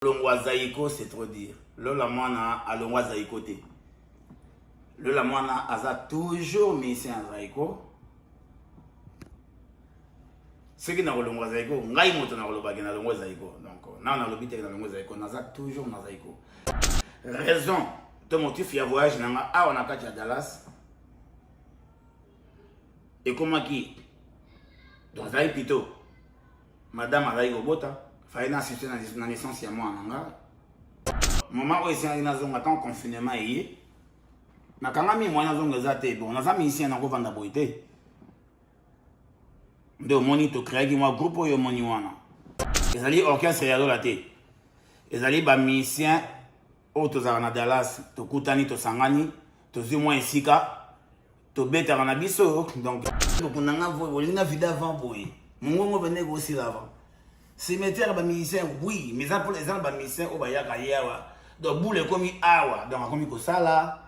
Longwa Zaïko, c'est trop dire. Lola Mwana a Longwa Zaïko te. Lola Mwana a toujours mis ici en Zaïko. Ce qui n'a pas Longwa Zaïko, ngai moto na Longwa Zaïko. Donc, na on a l'obité na Longwa Zaïko, na za toujours na Zaïko. Raison, ton motif y a voyage na a on a katia à Dallas. Et comment qui? Donc, Zaï Pito, Madame Araïgo Bota. Fallait assister à la naissance à moi. Maman, où est-ce qu'il y a un confinement? Je suis moi ici en Vanda Boité. De monito créé un groupe au Moniwana. Ils allaient orchestre et la thé. Ils allaient ba musiciens autos à Dallas, to Kutani, to Sangani, to Zuma et Sika, to Beta Ranabiso. Donc, on a une vie d'avant pour eux. Mon venait aussi l'avant. Cimetière ba musicien oui mais ça pour les gens ba musicien au baya kayawa donc boule comme awa donc comme ko sala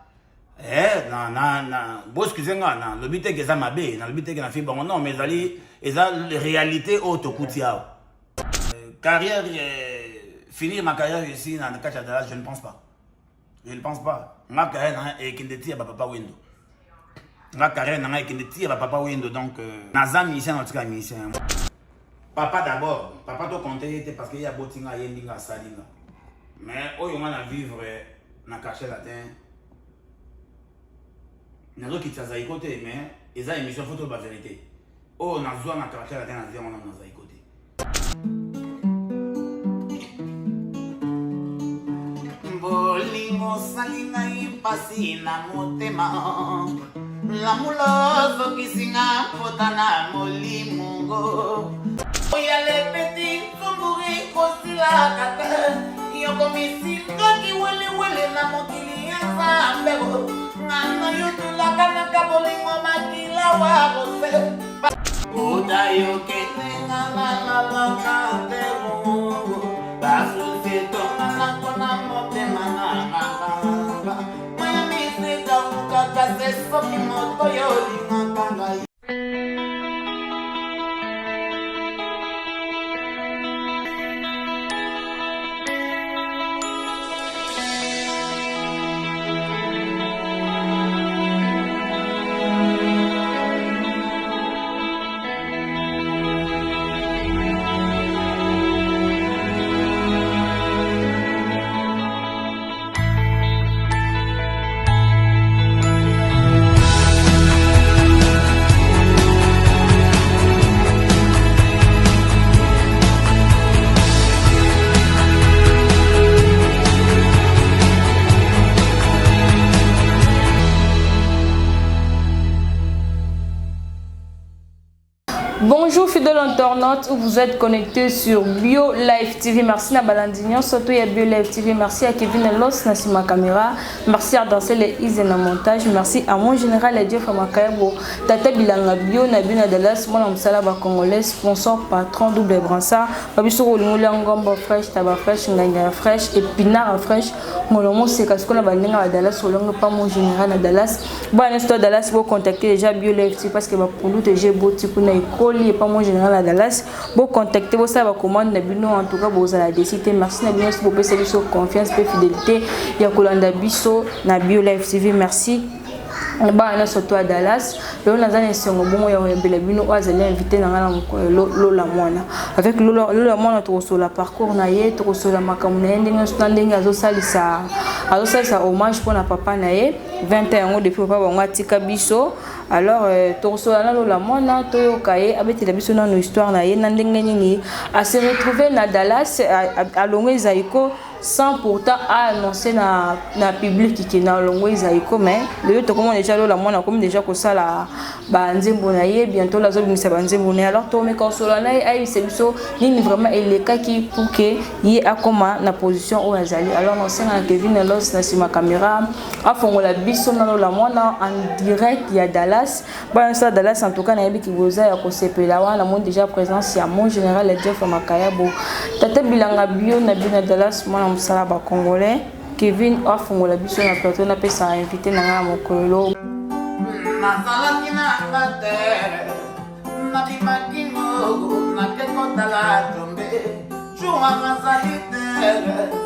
na bo excusez moi na le but que ça mabe na le but que na fait bon non mais ali eza réalité auto kutia carrière finir ma carrière ici dans le catch à Dallas je ne pense pas ma carrière et qui ndeti ba papa window ma carrière na et qui ndeti ba papa window donc na za musicien en tout cas musicien. Papa d'abord, papa to compter parce qu'il y a botinga yendinga salinga. Mais au moment de vivre na caché latin. Na zo kitsa za ikote mais eza émission photo ba vérité. Oh na zo na caché latin na zéro na za ikote. Bolingo salinga ipasi na motema. La mulozo kisinga potana molimungo. Oya le petit tumburi kosila kata yoko misinga ki wele na mokili ya sambego ngana yutu la kana kabolingo makila wa bose oda yoke ngana kandego basu seto ngana kona motema ngana maya misika mukaka seso kimoto yoli ngana. Bonjour fidèles internautes, vous êtes connectés sur Bio Live TV. Merci à Balandignon, surtout à Bio Live TV. Merci à Kevin Los, Nassima Caméra. Merci à Danser les Is et montage. Merci à mon général Adjé Famakayabo. Tata Bilanga Bio, Nabina Dallas, mon Amsalaba Congolais, sponsor patron double bransard. Babiso Ngomba fraîche, tabac fraîche, nganga fraîche, épinard fraîche. Mon c'est parce qu'on a balinga à Dallas, ou pas mon général à Dallas. Bon, à l'instant Dallas, vous contacter déjà Bio Live TV parce que ma produit j'ai beau type et pas mon général à Dallas. Vous contactez vos savoir comment Nabino en tout cas vous allez décider. Merci Nabino pour votre service confiance et fidélité. Yakolanda Bisso na Bio Live TV. Merci. Bah on surtout à Dallas. Là on a un songo bon ya Belabino oise invité na Lola Mwana. Avec Lola Mwana to sur la parcours na ye to sur la makamuna ndenge standing azo salisa hommage pour na papa na ye 21 ans depuis papa bango atika biso. Alors to sur la Lola Mwana to yokaye abeti la biso na histoire na ye na ndenge nini a se retrouver na Dallas à Longwe Zaïko sans pourtant annoncer na public qui na Longwe Zaïko mais le to comment déjà Lola Mwana comme déjà ko sala ba nzembo na ye bientôt la zone misa ba nzembo na alors to me consola na ai c'est biso nini vraiment il est qui pour que y a comme na position au azali alors on sait que Kevin Los Nassima Caméra a fongola biso na Lola Mwana en direct il y a Dallas ba ça Dallas en tout cas na yebi ki boza ya ko sepela wana mon déjà présence ya mon général Adjé Famakayabo Tata Bilanga Bio na bina Dallas mon Salaba Congolais Kevin a fongola biso na plateau na pesa invité na mokolo na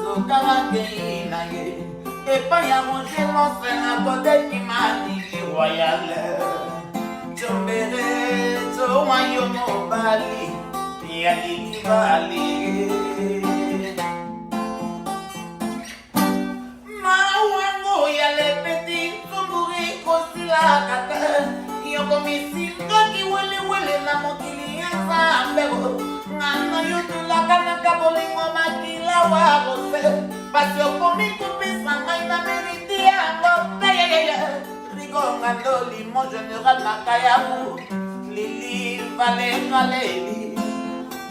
zokalakei na ye epai ya mongelose na kodeki malili royale Chombere towa yo mobali ya lilibali mawango ya lepeti tumburi kosila kata yoko misinga kiwelewele na mokili ya zambego ngana yo tulaka na kabolingo makila warose pasi okomi kopesa ngai na meriti yango teyeyeye rigonga ndoli mon général makayamu lili valenga leli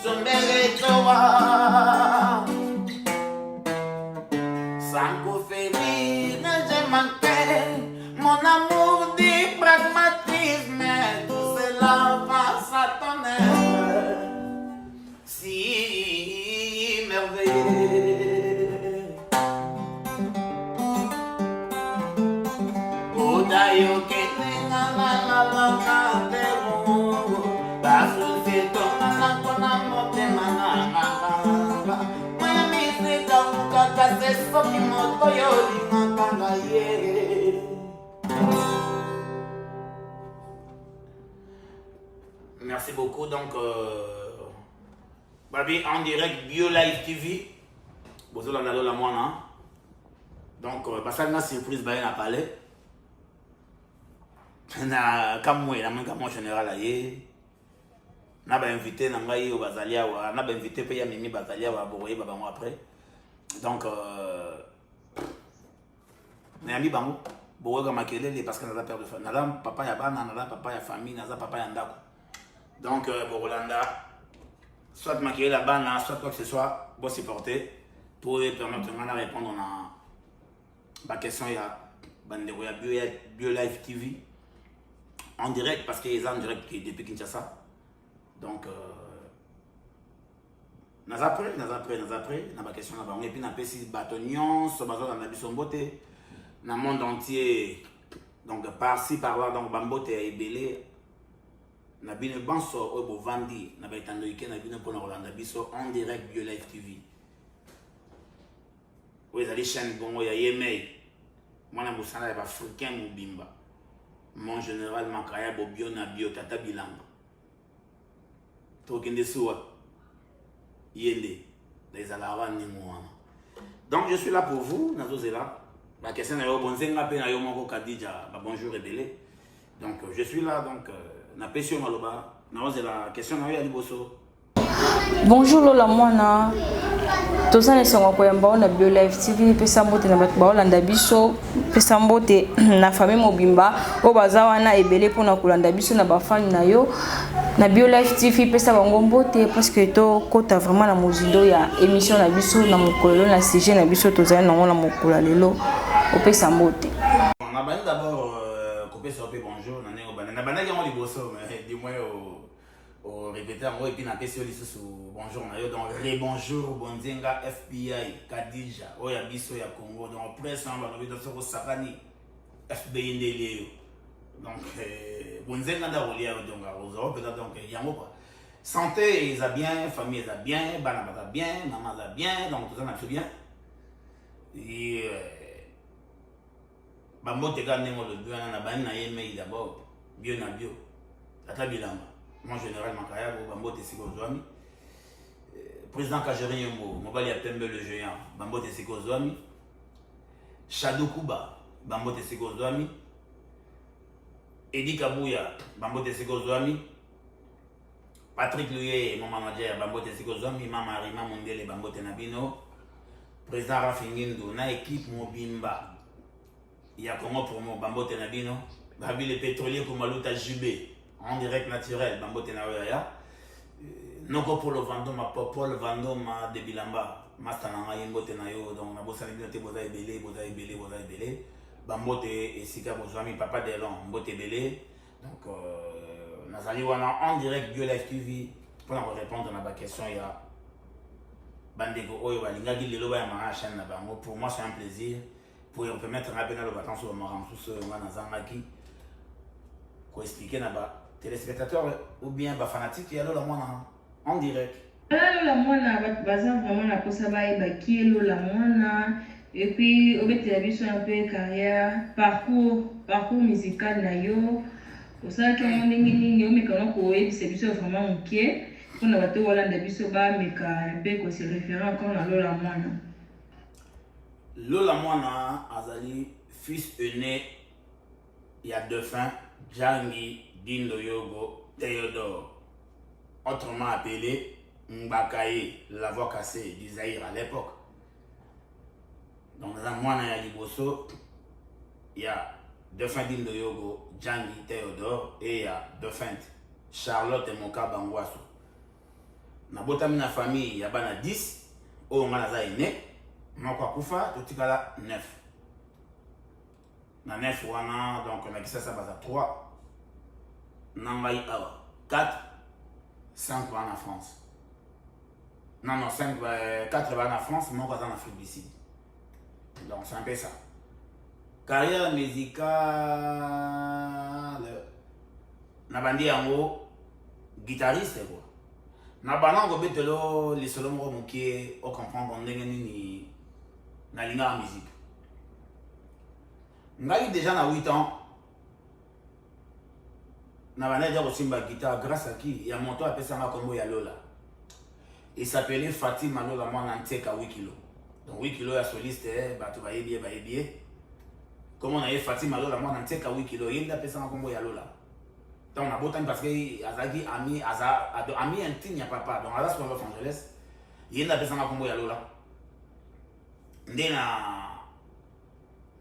zombere towa Sanko feli ne je manqué mon amour du pragmatisme tout cela passe à ton air si merveilleux Odayo que tenga la debo Basu se toma la kona mote mananga Maya mi se kauka kase soki moto yoli makanga ye Merci beaucoup donc Babi en direct Bio Live TV Bozola nalo la mwana donc basali na surprise baye na palais na kamwe na mwenga mon général aye na ba invité na ngai au bazalia wa na ba invité pe ya mimi bazalia wa boye baba moi après donc na ami bango boye ga makelele parce que na père de famille na papa ya bana na papa ya famille na papa ya ndako donc Borolanda soit makelele la bana soit quoi que ce soit bon supporter pour permettre de répondre à ma question ya bandeko ya Bio Live TV en direct parce qu'ils sont en direct depuis Kinshasa. Donc, nous après, dans ma question, et puis nous avons des bâtonnons, nous avons beauté, dans le monde entier, donc par-ci, par-là, donc Bambote et Ebélé, nous avons une banque sur Obo Vandi, nous avons été en direct Bio Live TV. Oui, vous avez des chaînes, bon, il y a Yemei, moi, je suis un africain, Bimba. Mon général Makaya Bobio na bio tata bilanga. Tokende soa. Yende. Les alara ni mouana. Donc je suis là pour vous, nazo là. La question est bonzenga pe na yo moko Kadija, bonjour rebelle. Donc je suis là donc na pesio maloba. Nazo la question na yo liboso. Bonjour Lola Mwana. Toza na songo koyamba na Bio Live TV pesa mbote na bato baolanda biso pesa mbote na famille mobimba o baza wana ebele pona kolanda biso na bafani na yo na Bio Live TV pesa bango mbote parce que to kota vraiment na mozindo ya émission na biso na mokolo na sujet na biso toza na ngona mokolo lelo o pesa mbote. On a d'abord coupé sur bonjour na nengo bana na bana yango liboso mais dis-moi au répéter en gros et puis na question sous bonjour na yo donc rebonjour bonzenga FBI Kadija oya biso ya Congo donc presse en ba biso ko sakani FBI ndele donc bonzenga da rolia donc arozo peut-être donc yango quoi santé ils a bien famille ils a bien bana ba bien maman a bien donc tout ça na tout bien et bambote ga nengo le bien na bana na yeme d'abord bio na bio tata bilamba mon général Makaya Bambote Siko Zwami président Kajeri Yombo Mobali ya Pembe le géant Bambote Siko Zwami Shadow Kuba Bambote Siko Zwami Edi Kabuya Bambote Siko Zwami Patrick Louye mon manager Bambote Siko Zwami Mama Rima Mondele Bambote Nabino président Rafingindo na équipe Mobimba ya Congo Promo Bambote Nabino Babi le pétrolier Kumaluta Jubé en direct naturel, Bambote na oya. Noko Polo Vandoma, Paul Vandoma de Bilamba, Master na yembote na yo, donc na bosa ni boza ebele. Bambote et Sika Bozwami, papa d'Elon, Mbote Belé. Donc nazali wana en direct Bio Live TV pour répondre à ma question ya bandeko oyo balingaki lelo ba ya ma chaîne na bango. Pour moi c'est un plaisir pour permettre à Bena le vacances au Maramsou ce Manazangaki pour expliquer na ba téléspectateurs ou bien bah fanatiques et alors la moi en direct Voilà la mwana baza vraiment na posa bayebaki elola mwana et puis obetela biso un peu carrière parcours musical na yo osalaki yango ndenge nini omekana koyebisa biso vraiment moke mpona bato bolanda biso bameka mpe kose référent encore na lola mwana. Lola mwana azali fils aîné ya dauphin Jangi Dindo Yogo Théodore, autrement appelé Mbakaye, la voix cassée du Zaïre à l'époque. Donc, dans moi, il y a Liboso, il y a Dauphin Dindo Yogo, Jangi Théodore, et il y a Dauphin Charlotte et Moka Bangwaso. Dans la famille, il y a 10, au Malaza est né, Moko Kufa, tout le monde 9. Dans 9, donc on a dit ça, ça va à 3. Nambaï 4, 5 va en France. Non, 5, 4 va en France, moi je vais en Afrique du Sud. Donc c'est un peu ça. Carrière musicale. Nabandi yango guitariste quoi. Nabana ngo betelo les solo mo mukie o comprendre ndenge nini na linga musique. Ngai déjà na 8 ans. Nabana déjà osimba guitare grâce à qui? Il y a mon tour appelé ça kombo ya Lola. Il s'appelait Fatima Lola Mwana Nteka 8 kg. Donc 8 kg ya soliste, bato ba yebie. Comment on a eu Fatima Lola Mwana Nteka 8 kg, il appelé ça kombo ya Lola. Donc on a beau temps parce que Azagi ami intime ya papa. Donc à Los Angeles, il appelé ça kombo ya Lola. Ndena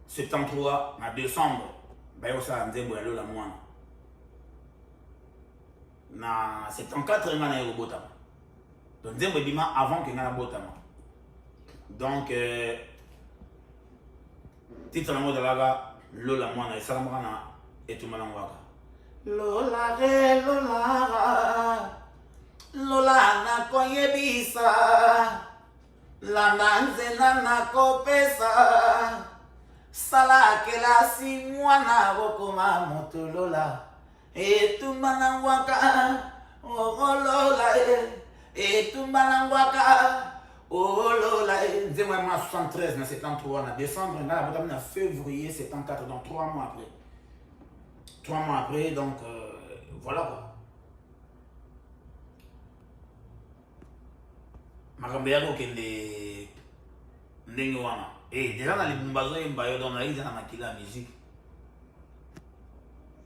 73 na décembre, bayo ça nzembo ya Lola Mwana. Na 74 ngana ya Botama. Donc nzembo bima avant que ngana Botama. Donc titre na mode laga Lola Mwana esalamaka na etumana waka. Lola re Lola na koyebisa la nanze na kopesa sala kelasi mwana bokoma moto Lola etumana waka oh Lola etumana waka oh Lola nzembo ya 73 na 73 na décembre ngala botam na février 74 donc 3 mois après. 3 mois après, donc voilà quoi. Makambeyako kende ndenge wana. Déjà na libumbazo yembayo donc na iza na makila musique.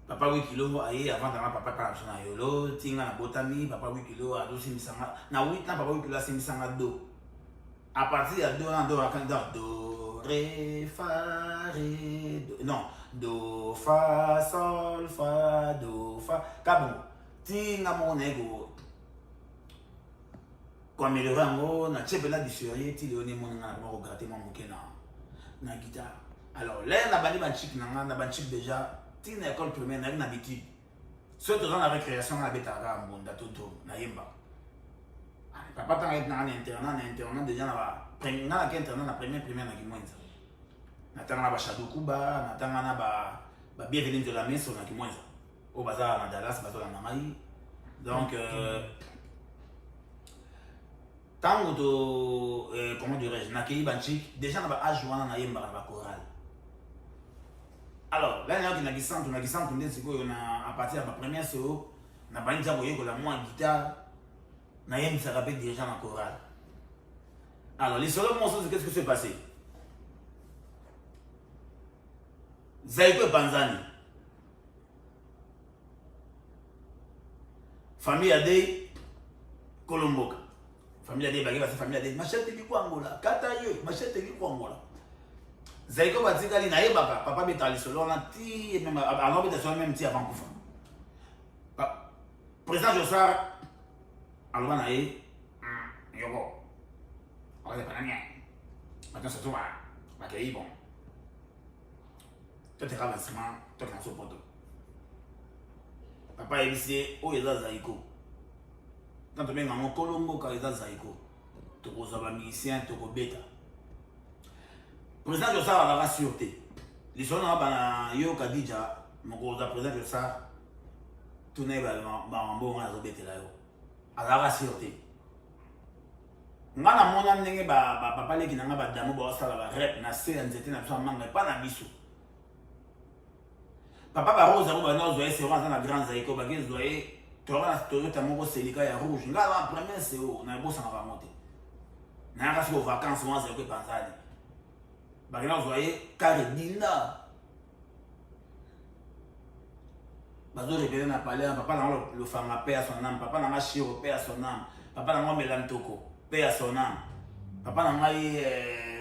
Papa 8 kilo aye avant d'ana papa par na yolo, tinga na botami, papa 8 kilo a dosi misanga. Na 8 ans papa 8 kilo a simisanga do. À partir de 2 ans do rakanda do ré fa ré do. Non. Do fa sol fa do fa kabo tinga monego ko améliorer ngo na chepela du sérieux ti leone mon nga na ko gratter mon mokena na guitare. Alors là na bani ban chic na ban chic déjà ti na école primaire na habitude surtout dans la récréation na betara mbonda toto na yemba papa tanga na internat déjà na ba na internat na première primaire na kimwenza. Natanga ba Shadokuba, natanga na ba bienvenue de la messe na kimwenza. Au bazar na Dallas bato na ngai. Donc tango to comment dirais-je, na kei banchik déjà na ba âge wana na yemba na ba chorale. Alors, là na gisantu ndesi ko na à partir de ma première solo na ba nza boyeko la moi guitare na yemba ça rappelle déjà na chorale. Alors, les solos morceaux qu'est-ce que s'est passé? Zaiko Panzani. Famille Adé Kolomboka. Famille Adé Bagé, c'est famille Adé. Machette qui Angola. Kataye, machette qui Angola. Zaiko Batikali na Ebaka, papa Betali solo na ti et même alors Betali solo même ti avant Koufa. Président Jossar alors na e yoko. On va pas rien. Maintenant c'est tout va. Bakay bon. Toi, tu es avancement, toi, tu es en sopoto. Papa est ici, où est Zaiko? Quand tu es dans Colombo, quand tu es Zaiko, tu es un musicien, tu es un bêta. Président de ça, la sûreté. Les gens qui ont dit déjà, mon président de ça, tout n'est pas bon, on a bêta là. À la sûreté. nga na mona ndenge papa leki nanga badamo baosala barep na se ya nzete na biso ya manga epa na biso papa barose yango bana ozwa ye sero aza na grand zaiko bakezwa ye toyoka na toyota moko selika ya rouge nga ala premier seo na ebosanga bango te nayaka siko vacance wana zaiko epanzani bakena ozwa ye kare dinda bazorepele na pale papa nango lofanga pe ya son âme papa nanga shiro pe ya son âme papa nango melamtoko pe ya son âme papa nangai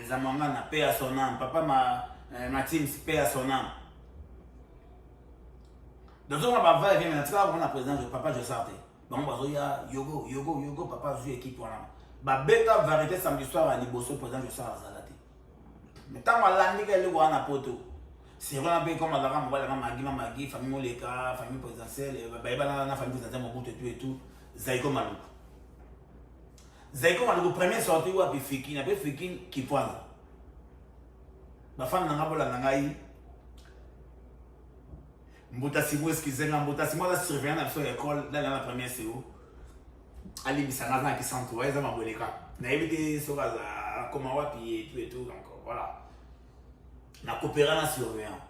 zamangana pe ya son âme papa matims pe ya son âme dans un bava et bien tu vas président papa je sortais bon bazoya yogo papa zu équipe wana ba beta vérité samedi soir à liboso président je sors azalati mais tant malandi que le wana poto c'est vraiment bien comme la rame voilà magi famille moleka famille présidentielle ba na famille présidentielle mobutu et tout zaiko maluku premier sorti wa bifiki na bifiki qui pointe ba femme nanga bola nangai Mbota Simo excusez-moi, Mbota Simo a surveillé dans l'école, dans la première CO. Ali Bissanga qui s'entoure, ils ont m'abonné quand. Na évité sur comment on va puis tout et tout, donc voilà. Na coopéré dans la surveillance.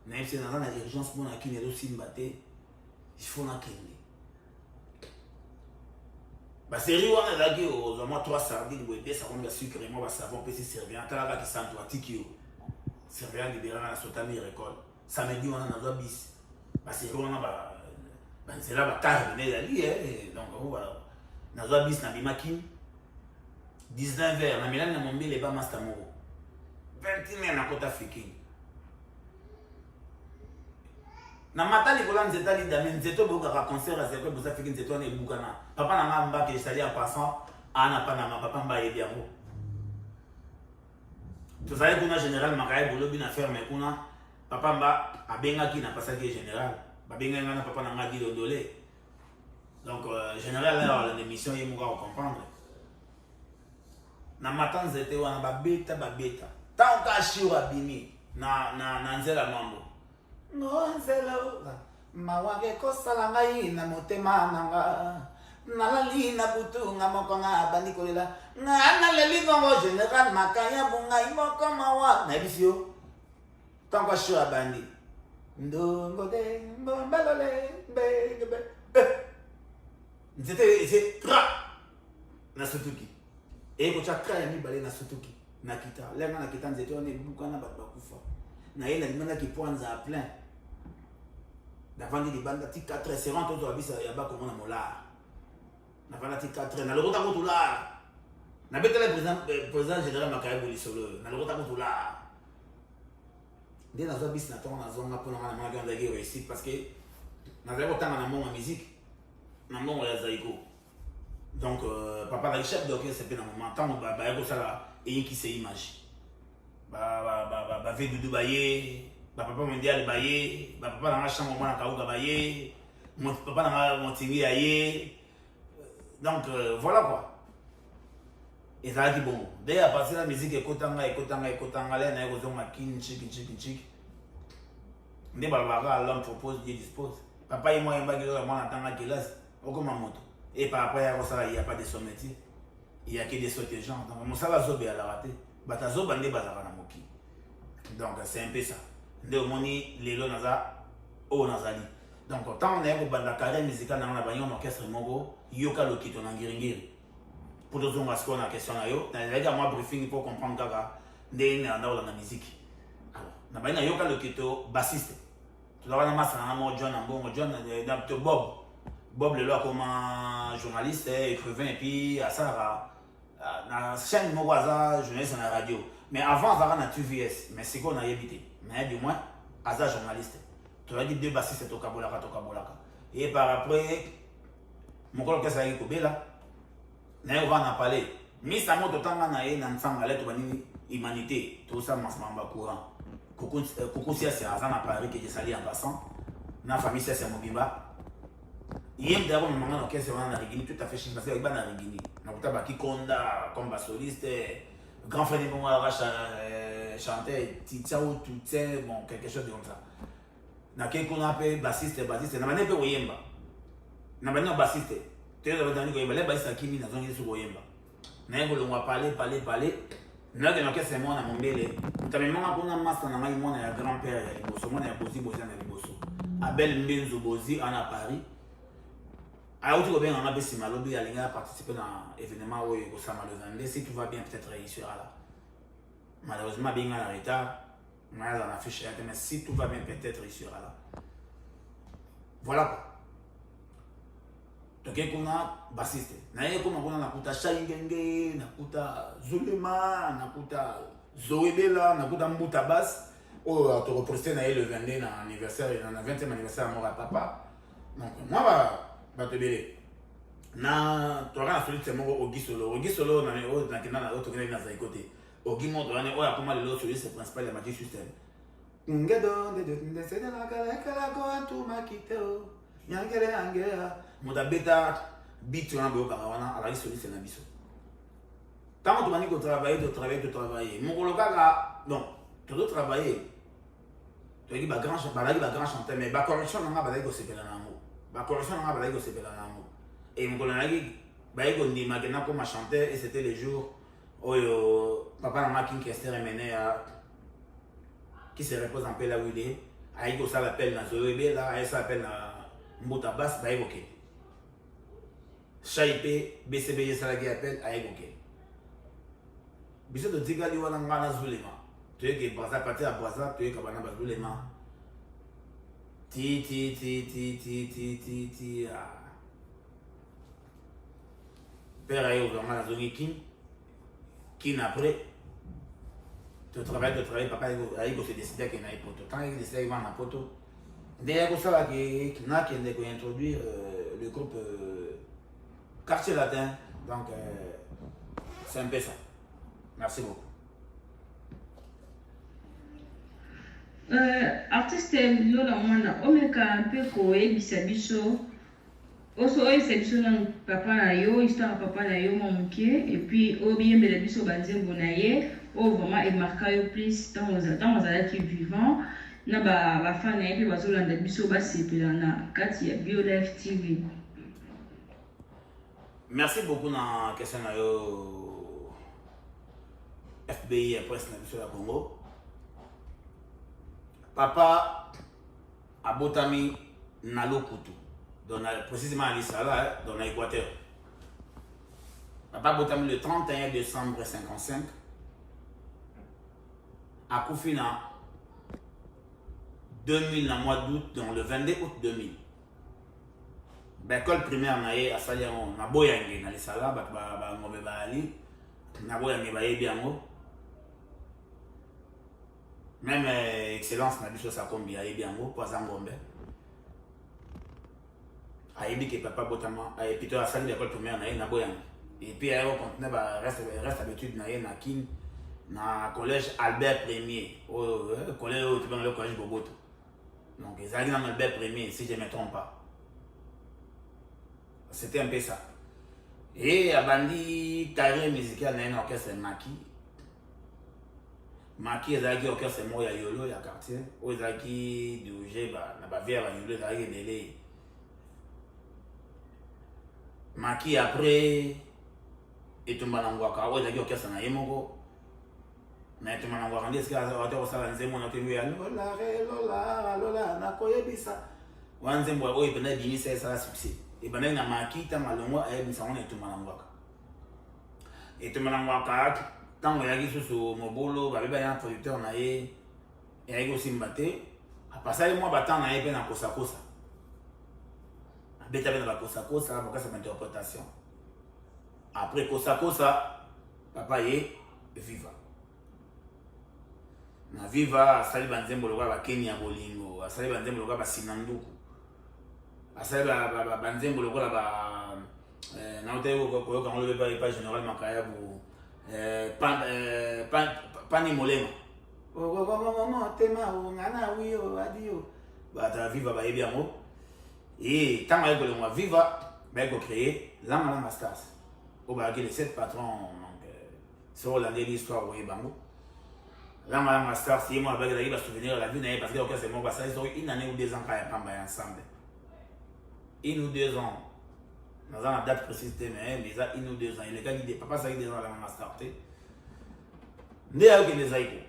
Na évité dans la urgence pour na qui n'est aussi mbatté, il faut na kende. Bah série on a là qui aux moins 3 sardines ou des ça on va sucre et moi va savon petit surveillant, là qui s'entoure tikio. Surveillant libéré na sotami récolte. Samedi on a dans bis. Parce que on a c'est là bataille de d'aller donc voilà nazo bis na bimaki 19 vers na Milan na mombele ba master moko 21 na kota fiki na matali kola nzeta li damen nzeto boka ka concert à zeko boza fiki nzeto na ebukana papa na ngamba ke sali en passant ana pana ma papa mba yebi yango tu savais kuna général makaye bolobi na ferme kuna papa mba abengaki na pasaki général babengaki na papa na ngaki dodolé donc général là l'émission yé moka comprendre na matanze te wana babeta tant ka shira bimi na nzela mambo no nzela mawage kosala ngai na motema nanga nalali na butu nga moko nga bandi kolela nga naleli bongo général makaya bungai moko mawa na bisio tant que je suis à Bandi. C'est tra na sutuki. Et quand tu as créé mi balé na sutuki na kita. Là na kita nzete on est bukana ba kufa. Na yena limana ki poanza à plein. Na vandi di banda ti 4 c'est rentre to abisa ya ba comme na mola. Na vanda ti 4 na le rota ko tula. Na betele président général Makaye Bolisolo. Na le rota ko tula. Dès dans un bis na ton na zonga pour na manga ndagi réussi parce que na zéro temps na mon musique na mon ya zaiko donc papa la chef d'orchestre c'est pas na moment temps ba ko sala et qui c'est image ba fait Doudou Baye ba papa mondial Baye ba papa na chambre moi na kauga Baye mon papa na montingi aye donc voilà quoi. Et ça dit bon, dès à passer la musique écoutanga là na ko zonga kinchik. Ndé balbara l'homme propose, Dieu dispose. Papa et moi mba gelo moi natanga classe, okoma moto. Et par après ya ça il y a pas de son métier. Il y a que des sauts gens. Donc mon sala zobe à la raté. Bata zoba ndé bazaka na moki. Donc c'est un peu ça. Ndé omoni lelo naza o nazali. Donc tant on est ko banda carrière musicale na banyo orchestre moko, yoka lokito na ngiringiri. Pour nous on va se poser la question là yo na les gars moi briefing pour comprendre kaka ndé na dans la musique alors na baina yoka le kito bassiste tu dois na massa na mo John Ambongo John na Bob le comme journaliste écrivain et puis à ça na chaîne mo waza journaliste na radio mais avant ça na TVS mais c'est qu'on a évité mais du moins à journaliste tu as dit deux bassistes to kabolaka et par après mon collègue ça y kobela na on va en parler mais ça monte tanga na ye na nsanga leto banini humanité tout ça masmamba courant koko sia c'est azana Paris que je sali en passant na famille c'est mobimba yem d'abord mon maman OK c'est on a rigini tout à fait chic parce que ba na rigini na kutaba kikonda comme soliste grand frère de moi chanter Titiao tout c'est bon quelque chose de comme ça na quelque qu'on appelle bassiste na mané pe oyemba na mané bassiste tu es dans le dernier les bassistes qui mis dans un sur oyemba naye kolongwa parler nake noke c'est moi na mombele mutamemanga kuna master na ngai mwana ya grand-père ya liboso mwana ya bozi na liboso Abel Mbenzo Bozi en Paris auti kobenga nga besi malobi alinga participer na événement oyo kosama le 22 si tout va bien peut-être réussir là malheureusement bien en retard mais on a fiché mais si tout va bien peut-être réussir là voilà quoi toke kuna bassiste naye koma kuna nakuta Shaingenge nakuta Zulema nakuta Zoebela nakuta Mbuta Bass oyo to représenter na le 22 na anniversaire na 20e anniversaire à mon papa donc moi bato ebele na toka na soliste moko Ogi Solo na oyo nakenda na oyo tokende na zaiko te Ogi moto wana oyo akoma lelo soliste principal ya Magic System ngedo de sede na kala ko tu makito nyangere angera moda beta beat wana boyoka wana ala soliste na biso tant que tu vas travailler mokolo kaka non tu dois travailler tu dis ba grand chanteur mais ba correction na nga ba ko sepela na ngo ba correction na nga ba ko sepela na ngo et mokolo na gi ba ko ndima ke na ko ma chanteur et c'était les jours oyo papa na ma King Kester mené qui se repose en paix là où il est aiko ça l'appelle na Zoebe là aiko ça appelle na Mbuta Bass ba ko ke Shaipe BCB ça la qui appelle aiko ke biso to tigali wana ngana Zulema tu es que Braza partir à Braza tu es kabana ba Zulema ti père ayo vraiment la zone qui après tu travailles papa ayo se décider que na poto quand il décide va na poto derrière ko ça que na qui est introduire le groupe Quartier Latin donc c'est un peu ça. Merci beaucoup. Artiste Lola Mwana, omeka un peu koe bisabiso. Oso oye sabiso na papa na yo, histoire papa na yo mamuke, et puis obi mbele biso banzembo na ye, o vraiment et marqué yo plus dans qui vivant. Na ba fan na ye pe bazolanda biso ba sepela na kati ya Bio Life TV. Merci beaucoup na question na yo. FBI Presse Nationale Congo. Papa a botami Nalokutu, précisément à l'Israël, dans l'Équateur. Papa a botami le 31 décembre 1955 à Koufina 2000, le mois d'août, dans le 22 août 2000. L'école primaire à Salian, na Boyange, dans les salades, na Boyange, Biango. Même excellence na biso sa kombi a ebiango poza ngombe a ebi que papa botama a epito a sali l'école primaire na boyang et puis a continuer ba reste habitude na na kin na collège Albert Premier au collège au le collège Boboto donc ils allaient dans Albert Premier si je ne me trompe pas c'était un peu ça et a bandi carrière musicale na un orchestre Maki ezalaki orchestre moko ya yolo ya quartier oyo ezalaki dirigé na bavia ya yolo ezalaki ebele Maki après etumba na ngwaka oyo ezalaki orchestre na ye moko na etumba na ngwaka nde esika ata kosala nzembo na tembo ya lola nakoyebisa wana nzembo oyo ependa ebimisa esala succès ebandaki na Maki ntango alongwa ayebisa ngo na etumba na ngwaka tant que yaki susu mobolo babeba ya producteur na ye yaki osimba te apasali mwa batang na ye mpe na kosakosa abeta mpe na bakosakosa bakasa bainterprétation après kosakosa papa ye viva na viva asali banzembo lokola bakeni ya bolingo asali banzembo lokola basinanduku asali banzembo lokola nautaki koyoka ngo lobe epai général Makayabu pani molema tema ngana wiyo adio bata viva bayebi yango et tant que le viva ba ko créer Langa Stars au ba les 7 patrons donc sur l'histoire oui bango Langa Stars c'est moi avec la souvenir la vie parce que c'est mon ça ils ont une année ou 2 ans quand même ensemble 1 ou 2 ans Dans une date précise, mais il y a 1 ou 2 ans. Il y a des papas, ça y est, des ans, là, on a starté. Ndé a eu que les aïkos.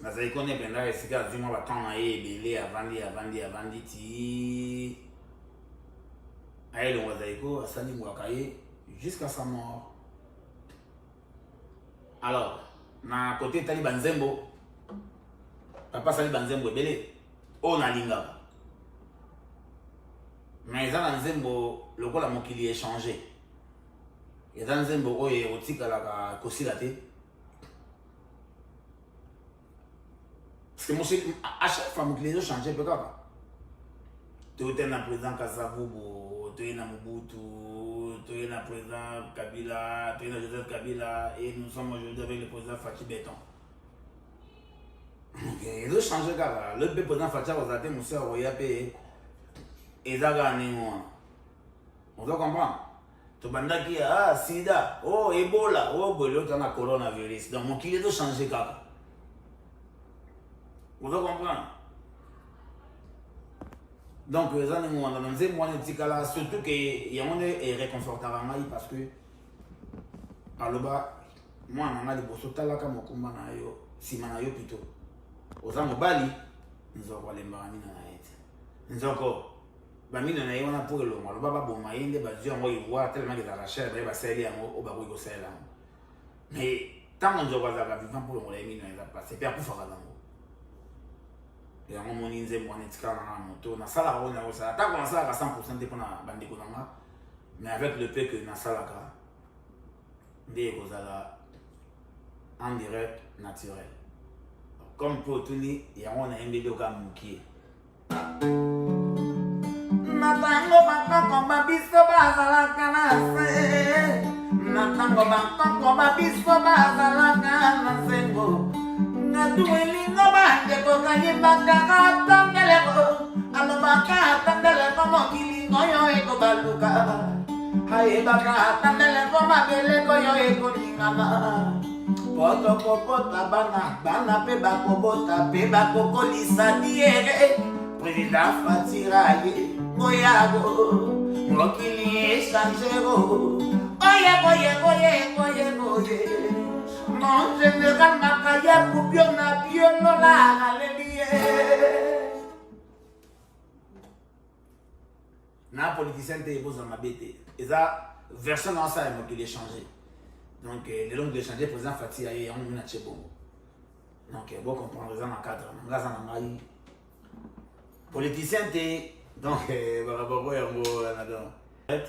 Les aïkos, on est pendant les cigares, dis-moi, va t'en aller, belé, avant ti. Aïe, le mosaïko, Sani Mouakaye, jusqu'à sa mort. Alors, na côté Tali Banzembo, papa Sali Banzembo, belé, on a linga. Mais dans Nzembo, le rôle a mon qu'il est changé. Et dans Nzembo, oh, il y a aussi la Kosilate. Parce que moi, à chaque fois, mon qu'il est changé, peu quoi. Tu es un président Kasavubo, tu es un Mobutu, tu es un président Kabila, tu es un Joseph Kabila, et nous sommes aujourd'hui avec le président Fatih Béton. Ils ont changé, le président Fatih a été mon soeur Royapé. Et ça a on doit comprendre. Tu bandes qui a sida, oh Ebola, oh Bolo, tu as un coronavirus. Donc mon qui est de changer kaka. On doit comprendre. Donc les gens nous ont dit moi ne dis là surtout que il y a un est réconfortant parce que par le bas moi on a des bosota là comme combat na yo si mana yo plutôt. Aux gens Bali nous avons les marani na été. Nous encore bami na yo na pour le moi le baba bon maïnde ba dio moi il voit tellement que la chair ba seli yango o ba ko sela. Mais tant on doit avoir vivant pour le moi les mine na passer puis pour faire là. Et à un moment donné, on est dans la moto, on a ça, on a ça. T'as commencé à 100% dépend de la bande de Konanga, mais avec le fait que on a ça là, des choses là, en direct, naturel. Comme pour tout le il y a un bébé qui a mouqué. Natango bakoko babiso bazala kanase. Natango bakoko babiso bazala kanase. Natuelingo bande kokaye bakaka tandeleko alobaka tandeleko mokilingo yo eko baluka haye baka tandeleko mabeleko yo eko lingama poto popota bana pe bakobota pe bakokolisa diere président Fatiraye moyago mokili changero oye mon général Makaya pour bien na bien la alléluia. Na politicien te pose ma bête. Et ça version dans ça il m'a changé. Donc les langues de changer président Fatih aye on na chebo. Donc bon comprendre ça dans cadre. Là ça na mai. Politicien te donc bravo yango là dedans.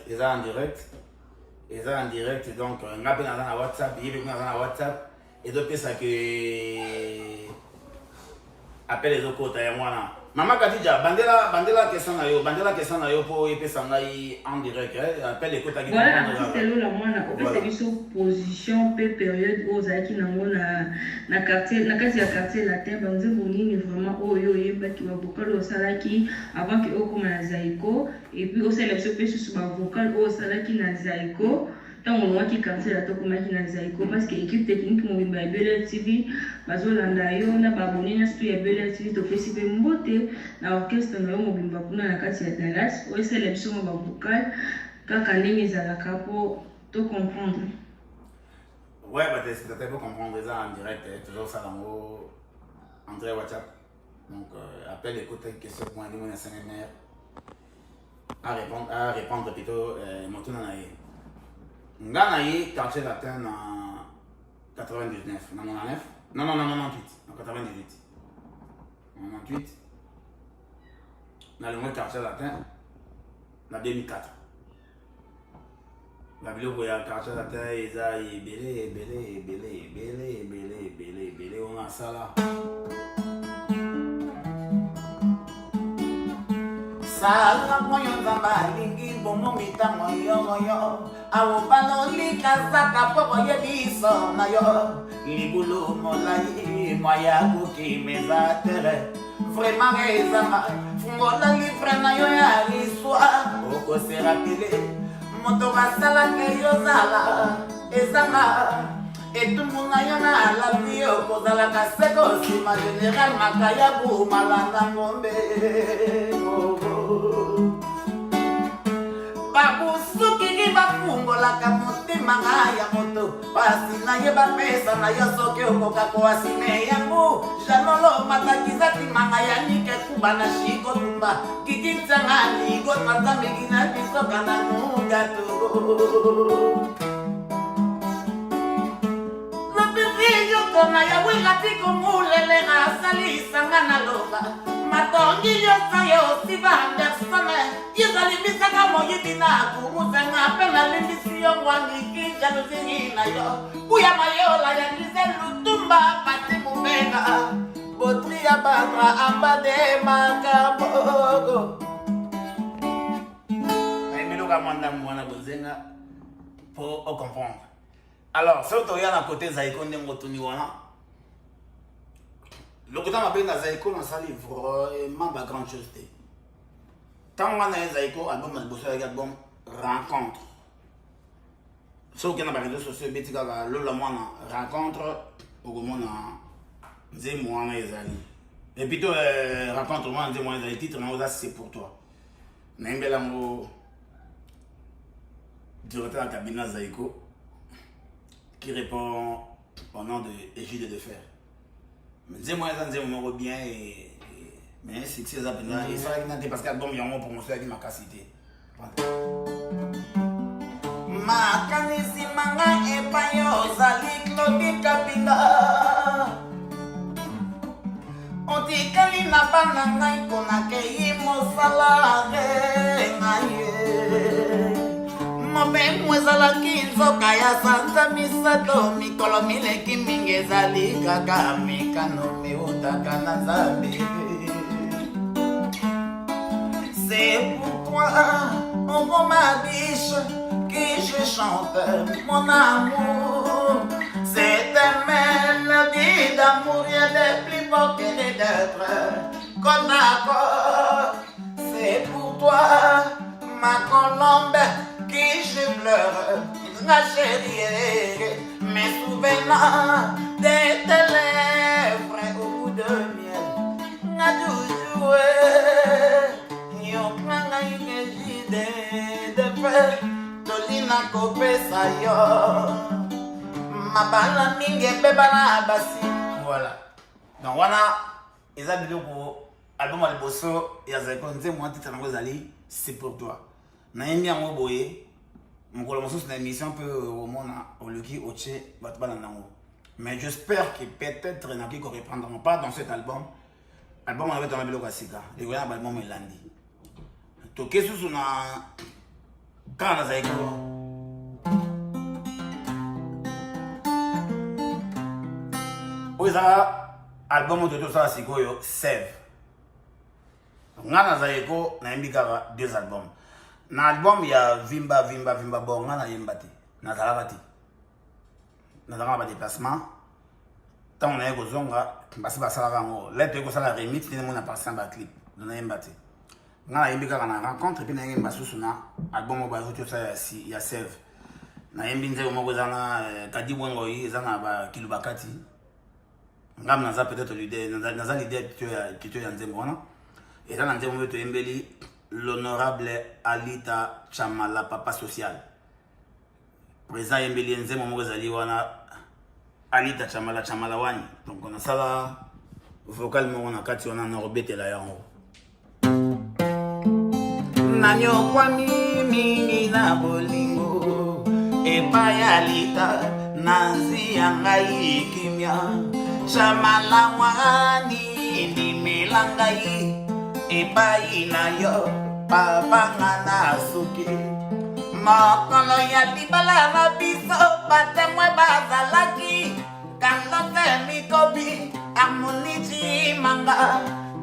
Et ça en direct. Et ça en direct, donc on a dans la WhatsApp, il y a dans la WhatsApp, et donc ça que appelle les autres côtés moi là. Maman Kadija, bandela question na yo pour y passer en direct, appelle les côtés. Voilà, c'est là moi na fait sur position pe période aux aki na na quartier na kasi ya quartier latin banze bonini vraiment oyo yeba ki wa vocal au salaki avant que okoma na Zaiko et puis au sélection pe sur ba vocal au salaki na Zaiko. Tant on voit qui quartier la toko maki na Zaiko parce que équipe technique mo bimba Bel TV bazolanda yo na baboni na studio ya Bel TV to fesipe mbote na orchestre na yo mo bimba kuna na kati ya Dallas o sélection ba vocal kaka ndenge ezalaka po to comprendre. Ouais, bah t'es pour comprendre ça en direct, toujours ça dans vos André WhatsApp. Donc appelle, écoute une question pour aller mon SNMR à répondre plutôt mon tour dans la Nganaye, quartier latin en 99, non 99, non 98, en 98. 98, dans le mois quartier latin, en 2004. La vidéo pour le quartier latin, ils ont belé, on a ça là. Sala moyo zamba lingi bomo mita moyo awo baloli kazaka popo yebiso na yo libulu molai moya kuki mezatere vraiment ezama fungola livre na yo ya riswa oko serapile moto basala ke yo zala ezama etumuna yo na la bio kozala kaseko sima général Makaya bu malanga ngombe Papa Nalobaka motema nga ya moto pasi nayeba pesa na yo soki okoka koasime yango janolo matakiza timanga ya nike kuba na shiko tumba kikitsanga nigo mazameki na bisoka na nugato na ya wila tiko mulele asali sanga na loba matongi yo sayo siba andersone yizali bisaka moyidina kumuzenga pena limbisiyo mwangi kinja luzingi na yo uya mayola ya nize lutumba pati mumena botri ya badra ambade makabogo aimeluka mwanda mwana bozenga pour comprendre. Alors, surtout il y a un côté Zaïko Ndengotuni wana. Le côté m'a bien Zaïko dans sa livre vraiment pas grande chose. Tant qu'on a Zaïko album al bosso avec album rencontre. Sauf qu'il y a des réseaux sociaux betika ba lola mwana rencontre au monde nze mwana ezali. Et puis rencontre moi nze mwana ezali titre na c'est pour toi. Na imbela ngo directeur de cabinet Zaïko qui répond au nom de Égide de Fer. Mais dis-moi, c'est bien mais c'est que c'est ça. Il faut que parce qu'il y a bon million pour mon frère qui m'a cassité. Ma kanisi manga e payo zali klodi kabila. On dit kali na bananga ikona ke imosala ngaye. Mobe mwezala kinzo kaya santa misato mikolo mileki mingezali kaka mikano miutaka na zambi. C'est pourquoi on ma biche que je chante mon amour. C'est une mélodie d'amour, il y a des plus beaux que les d'autres. Côte à côte, c'est pour toi ma colombe. Qui je pleure, ma chérie, mes souvenirs de tes lèvres au bout de miel. N'a toujours yon pranga une de frère, Tolina Kopé Sayo, ma bala mingue bebala basi. Voilà. Donc voilà, ils ont dit pour album Albosso, il y a des gens qui ont dit c'est pour toi. Naimbi yango boye mokolo mosusu na émission peu au monde au luki oche batbana nango mais j'espère que peut-être naki ko reprendre pas dans cet album on avait dans biloko sika et voilà album elandi to kesusu na kana za iko oza album de tout ça sikoyo save ngana za iko na imbika 2 albums. Na album ya Vimba bonga na yembati na talabati na talaba déplacement tant on a kozonga basi basala bango lettre ko sala remix ni mona parcelle ba clip na yembati ngana yembika kana rencontre puis na yemba susu na album ba zo ça ya save na yembi nze mo kozanga kadi bongo yi zanga ba kilubakati ngam na za peut-être l'idée na za l'idée que tu ya nzembo wana et là nzembo mo to yembeli l'honorable Alita Chamala, papa social. Président Yembeli Nze Momozali wana Alita Chamala wani. Donc on a ça là vocalement on a kati on a norbete la yango. Nanyo kwa mimi na bolingo e payalita nanzi yangai kimya Chamala wani ni melangai epai na yo papa ngana suki makolo ya libala na biso batemwe bazalaki kanda mikobi amunichi manga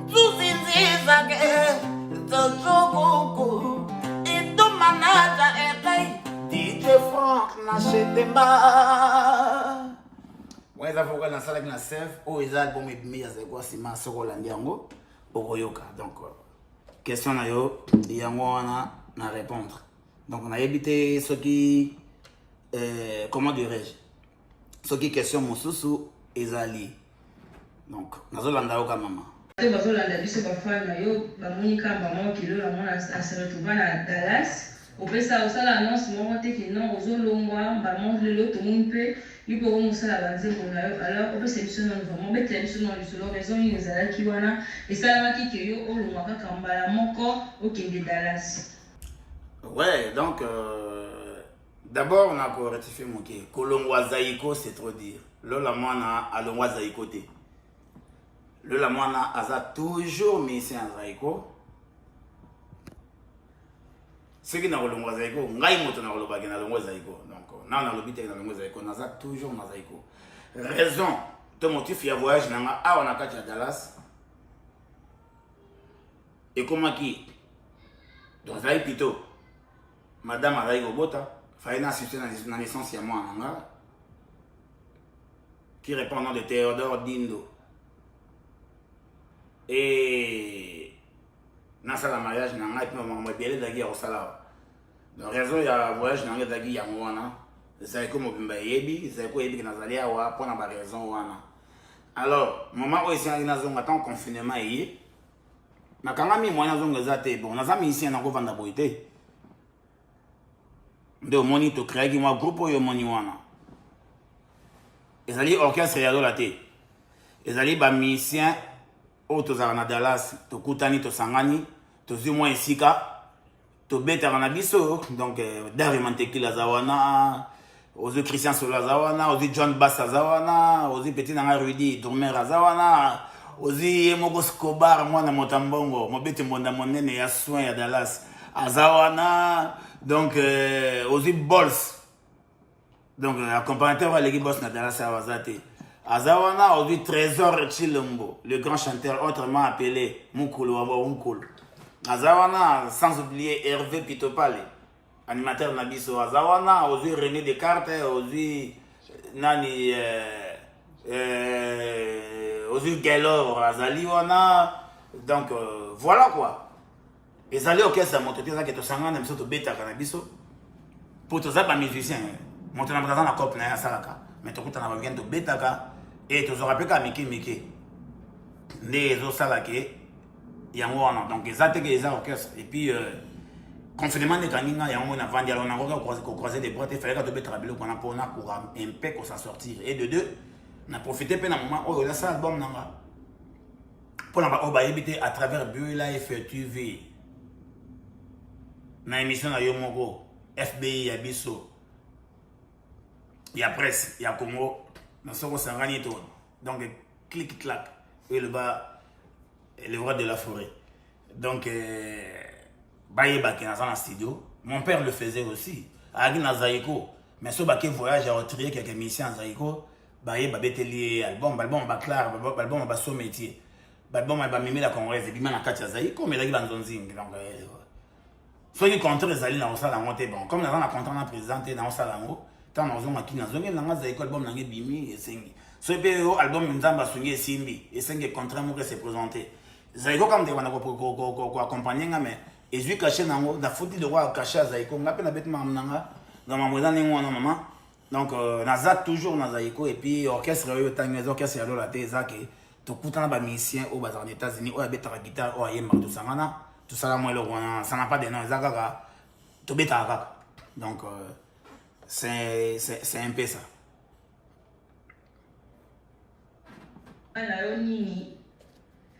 tuzinzi zake zojokuku itumanaja ekai DJ Frank na shetemba weza vocal na sala kina save o eza album ebimi ya zekwa sima sokola ndiango okoyoka. Donc question na yo yango wana na répondre. Donc on a évité ce qui comment dirais-je ce qui question mosusu ezali. Donc nazolanda oka mama bazolanda biso ba fan na yo ba monika ba mo kilo la mona a se retrouver na Dallas Au fait, ça, au la annonce, moi, que non, aux olongwa, bah, mon le tout le monde peut, il peut commencer à la base pour là. Alors, au fait, c'est mission non vraiment, mais c'est mission non le solo, raison, il nous a qui wana, et ça, là, qui que yo, olongwa, kambala, mon corps, ok, de Dallas. Ouais, donc, d'abord, on a rectifié mon qui. Kolongwa Zaïko, c'est trop dire. Lola Mwana, Alongwa Zaïko te. Lola Mwana, Aza toujours mis ici en Zaïko. Ce qui n'a pas le Zaïko, ngai moto na lobaki na longo Zaïko. Donc, na lobité na longo Zaïko, na za toujours na Zaïko. Raison, ton motif ya voyage nanga a on a kati à Dallas. Et comment qui donc Zaï plutôt madame Zaïko Bota, fallait assister dans naissance ya moi nanga qui répond au nom de Théodore Dindo. Et dans le mariage, je suis allé au salaire. Donc, raison, il y a un voyage, je suis allé à Mouana. C'est comme je suis c'est quoi que nous allons avoir pour la raison. Alors, moment où je suis allé en confinement, je suis allé bon, nous avons ici un groupe de boité. Donc, je créé un groupe de Moniwana. Ils allaient orchestre à la tête. Ils allaient des musiciens. Oh, tu as Dallas, tu Koutani, tu Sangani, tu as moins Sika, tu Beta Ranabiso, donc Dari Tekila Zawana, Ozu Christian Sola Zawana, Ozu John Bass Zawana, Ozu Petit Nanga Rudy, Tourmer Zawana, Ozu Emogos Kobar, moi na Motambongo, Mobete Mondamonene, ya soin ya Dallas, Azawana, donc Ozu Bols, donc accompagnateur à l'équipe Boss na Dallas à Wazate. Azawana, aujourd'hui Trésor Chilombo, le grand chanteur autrement appelé Mukulu Wabawunkul. Azawana, sans oublier Hervé Pitopale, animateur Nabiso. Azawana, aujourd'hui René Descartes, aujourd'hui Nani, aujourd'hui Gaylor, Azaliwana. Donc voilà quoi. Et ça, ok, ça monte, ça qui est au sangan, même si tu bêta Nabiso. Pour tous les musiciens, monter dans la coupe, na salaka. Mais tu as bien de bêta. Et tu auras pu Miki. Les autres salakés, il y a un donc ils ont été orchestre. Et puis, confinement de Kaninga, il y a un avant, il y a un croisé des boîtes, il fallait que tu travailles pour un peu pour s'en sortir. Et de deux, on a profité d'un moment où il y a ça album pour l'habiter à travers BioLife TV. Dans l'émission de Yomogo, FBI, il y a Bisso, il y a Presse, il y a Congo. Donc, clic-clac, et le bas, le roi de la forêt. Donc, Baye qui est dans le studio, mon père le faisait aussi. Agi na Zaïko, mais ce baké voyage à retrouver quelques missions à Zaïko, Baye Babeteli, album Baklar, album Basso métier. Album Mimi la Congolaise, et puis maintenant Katia Zaïko, mais là il va dans Zing. Donc, soit il contre les alliés dans le salon, bon, comme nous avons la contrainte à présenter dans le salon. Tant nous avons qui album nangi bimi et sengi so pe album nzamba sungi simbi et sengi contrat mo se présenter Zaïko comme de wana ko accompagner mais et lui caché nango da fouti de roi caché Zaïko ngape na bêtement nanga dans ma moza ningo na maman donc naza toujours na Zaïko et puis orchestre yo tangi orchestre ya lola te zaki to kutana ba musicien au bazar des États-Unis au beta la guitare au yemba tout sangana tout ça là moi le wana ça n'a pas de nom zaka to beta kaka donc c'est un peu ça.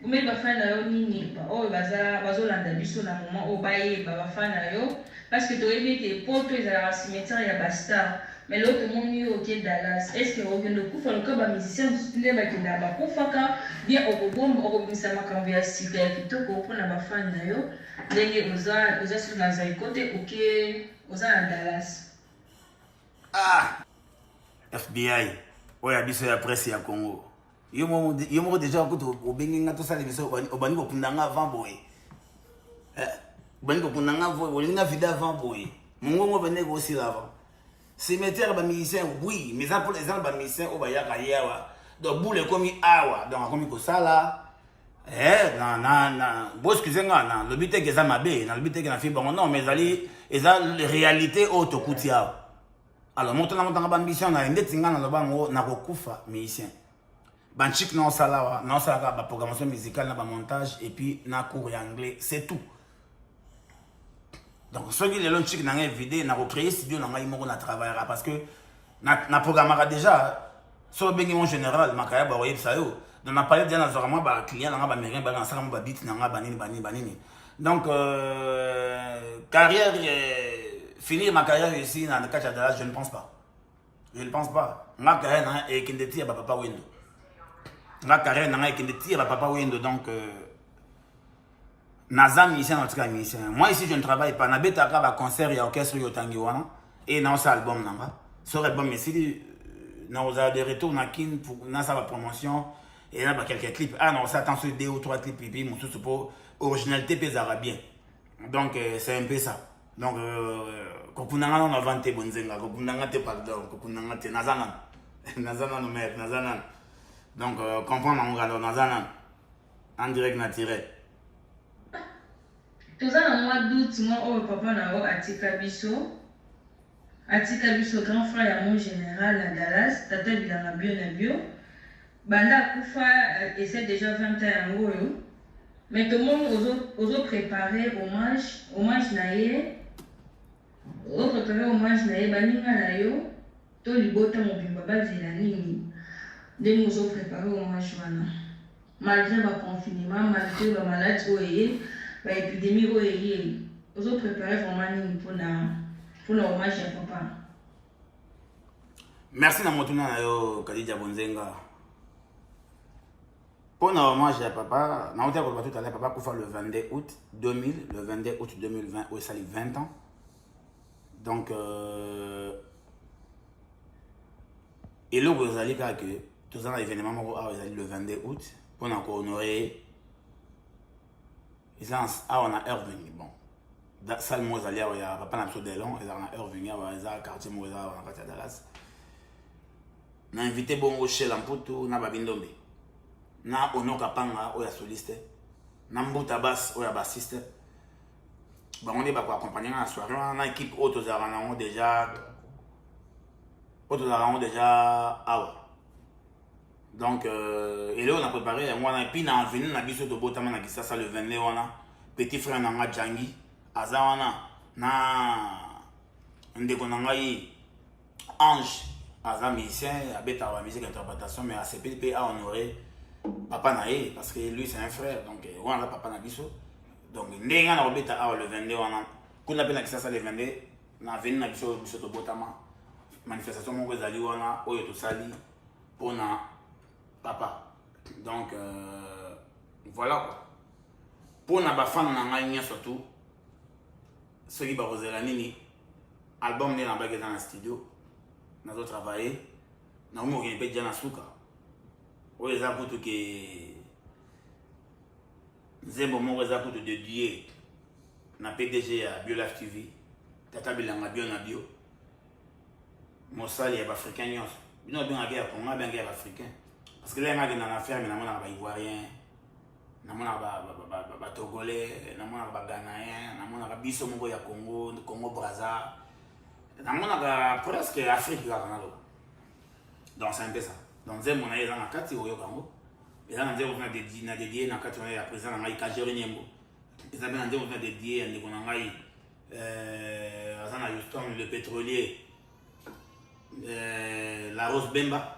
Kumbe bafana yo nini oyo bazolanda biso na moment oyo bayeba bafana yo parce que toyebi te poto ezalaka cimetière ya bastar mais lo tomoni yo oke Dallas est ce que okende okufa loka bamusicien mosusu nde bakendaka bakufaka bien okobomba okobimisa makambo ya sika ya kitoko mpona bafani na yo ndenge oza sur na Zaïko te oke oza na Dallas. Ah, FBI, oya biso ya presse ya Congo. Yo mo déjà au benginga to sala biso obani ko kundanga avant boy. Bani ko kundanga boy, olinga vida avant boy. Mungo bene ko si avant. Cimetière ba musicien oui, mais ça pour les gens ba musicien o ba ya kayewa. Donc boule komi awa, donc komi ko sala. Bon excusez moi, le but est que ça m'a bé, le but est que na fi bon non, mais ali eza réalité auto kutia. Alors, maintenant, on a ambition, on a une détinga dans le banc, on a recouvert musicien. Banchik non salawa, non salawa, la programmation musicale, la montage et puis na cours anglais, c'est tout. Donc, ceux qui ont chic n'ont vidé, n'a recréé studio, n'a pas travaillera parce que na programmera déjà. Sur le en général, ma carrière, bah, ça y est. Donc, on a parlé déjà dans un client, dans un américain, dans un bit, dans un banini. Donc, carrière, finir ma carrière ici dans le catch à Dallas, je ne pense pas. Je ne pense pas. Ma carrière est qu'une des tirs, papa Wendo. Ma carrière est qu'une des tirs, papa Wendo. Donc, Nazam musicien, en tout cas musicien. Moi ici, je ne travaille pas. Je suis à concert et orchestre Yotangiwana. Et dans ce album, sur l'album, ici, nous avons des retours pour la promotion. Et là, quelques clips. Ah non, ça attend sur 2 ou 3 clips. Puis, mon tout pour originalité des arabien. Donc, c'est un peu ça. Donc, Kopunanga, on a vanté Bonzenga. Kopunanga, te pardon. Kopunanga, te Nazanan. Nazanan, nous met, Nazanan. Donc, comprendre, on regarde Nazanan. En direct, naturel. Tout ça, dans le mois d'août, moi, papa, on a Atika Bisso, grand frère à mon général à Dallas, tata Bilanga Bio. Banda Koufa essaie déjà 20 ans en haut. Mais tout le monde ose préparer hommage naïe. Ose préparer hommage naïe, baninga naïo. To libota mon bimba zilani. Dès nous ose préparer hommage wana. Malgré le confinement, malgré la maladie, l'épidémie, nous avons préparé vraiment pour le hommage à papa. Merci à Motuna Kadija Bonzenga. Pour le hommage à papa, nous avons tout à l'heure, papa Koufa le 22 août 2000, le 22 août 2020, où il a 20 ans. Donc, et là, vous allez que tout ça, l'événement, le 22 août, pour nous honorer. Ils ont Irving. Bon, ça, le mot, il y a pas d'absolu de long. Ils ont Irving, ils ont quartier, ils ont quartier Dallas. On a invité bon chez Lamputo, on a Babindombe. On a Ono Kapanga, on a soliste. On a Mbouta Bass, on a bassiste. Bon, on est pas accompagner dans la soirée. On a une équipe autres déjà. Donc, et là, on a préparé, et puis on a venu, on a vu ce Botama, on a ça le 22, on a petit frère, on a Djangi, Azawana, on a Ange, Aza musicien, Abeta musique interprétation, mais ACP a honoré Papa Naé, parce que lui c'est un frère, donc on a Papa Nabiso. Donc, on a le 22, on a quand on a ça le 22, on a venu, on a vu ce Botama, manifestation, on a vu, on a tout sali, pour papa. Donc, voilà quoi. Pour les fans, on a surtout ceux qui ont fait l'album dans le studio. Nous avons travaillé. Nous avons fait des gens qui ont fait des dédiés na PDG à Bio Life TV. Tata Bilanga Bio na Bio. Mossali est africain. Nous avons bien africain. Parce que là, il y a des affaires, mais il y a des Ivoiriens, il y a des Togolais, il y a des Ghanéens, il y a des Bissombo, il y a Congo, Brazza. Il y a presque l'Afrique. Donc c'est un peu ça. Donc il y a des gens qui ont été Congo. Il y a des gens qui ont été dédiés, il y a des gens qui ont été Kajeri Niembo. Il y a des gens qui ont été dédiés, il y a Houston, le pétrolier, la Rose Bemba.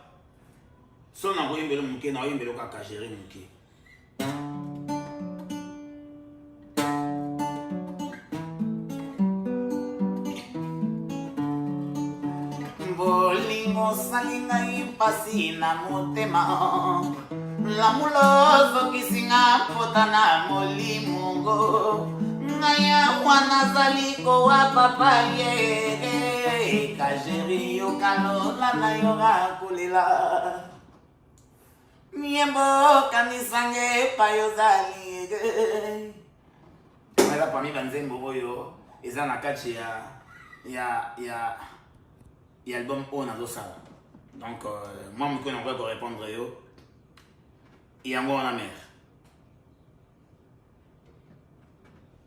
Si on a envoyé un peu on a envoyé un peu gérer bolingo salinga ipasi na motema lamulozo kisinga pota na molimungo ngaya wana zaliko wa papa ye kajeri yo kalola na yo rakulela Miembo kanisange payozali. Mais là parmi banzembo boyo, ils ont la catch ya album on a ça. Donc moi me connais pas pour répondre yo. Et en gros la mer.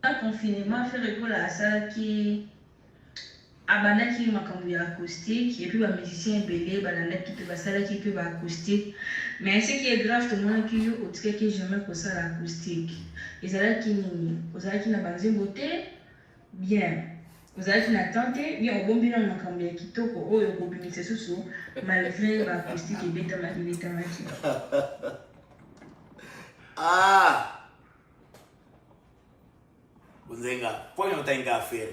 Le confinement fait recours à ça qui abandaki makambo ya acoustique et puis les musiciens belé banana qui peut ça qui peut acoustique mais ce qui est grave tout le monde qui au tout qui jamais pour ça l'acoustique et ça là qui na banze beauté Bien. Vous avez une attente, bien au bon bilan de Makambia Kitoko, oh, au Bimité Soso, malgré l'acoustique et bêta mati. Ah! Bunzenga, point on t'a une affaire.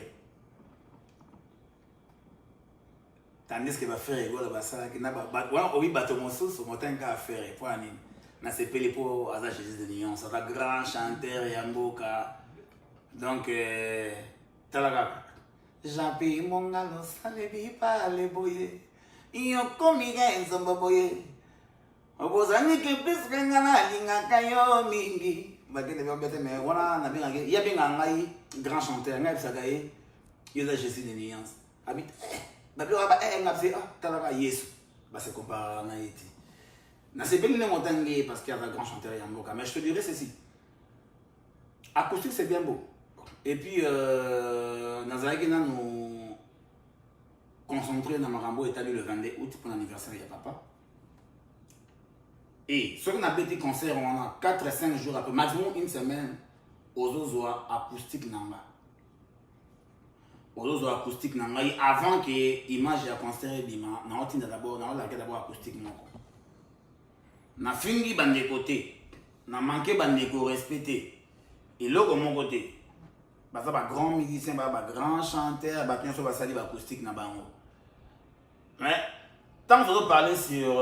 Tandis que va faire égale à ça, qui n'a pas. Voilà, oui, bateau mon sous, on t'a une affaire. Point ni. Na c'est pelé pour Asa Jésus de Lyon, ça va grand chanteur Yamboka. Donc, talaga. J'appelle mon galo, ça ne vit pas les boyers. Ils ont commis un zomboboyer. Obozani ke pisque ngana linga kayo mingi. Bagene ba bete me wana na binga ke ya binga ngai grand chanteur ngai sagaye. Yoza Jésus de Lyon. Habit ba blo ba ngapse talaga Yesu. Ba se compare na iti. Na c'est bien le montagne parce qu'il y a un grand chanteur Yamboka. Mais je te dirais ceci. Acoustique c'est bien beau. Et puis, Nazaré nous concentrer dans Marambo établi le 22 août pour l'anniversaire de papa. Et ce qu'on a fait concert, on a 4 à 5 jours après, maximum une semaine, aux Ozoa acoustique Nanga. Aux Ozoa acoustique Nanga, avant que l'image à concert Bima, on a d'abord acoustique Nanga. Na fingi bande côté, na manqué bande ko respecté. Et là, de mon côté, bah ça va grand musicien, bah grand chanteur, bah bien sûr va salir acoustique na bango. Mais tant que je parler sur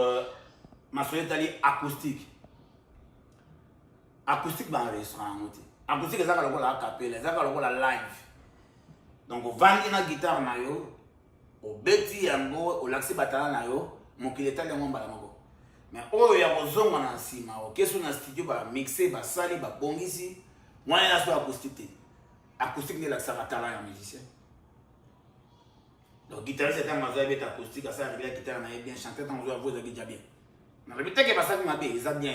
ma soirée acoustique. Acoustique bah un restaurant côté. Acoustique ça ka la capella, ça ka la live. Donc au vandi na guitare na yo, au beti yango, au laxi batala na yo, mon kileta le mon balango. Mais oh ya kozonga na sima, o keso na studio ba mixer ba sali ba bongisi, moi na so acoustique. Acoustique de la saratala ya musicien. Donc guitariste c'est un mazabet acoustique, ça arrive la guitare na bien chanter tant vous avez déjà bien. Na la biteke ba sali mabe, ça bien.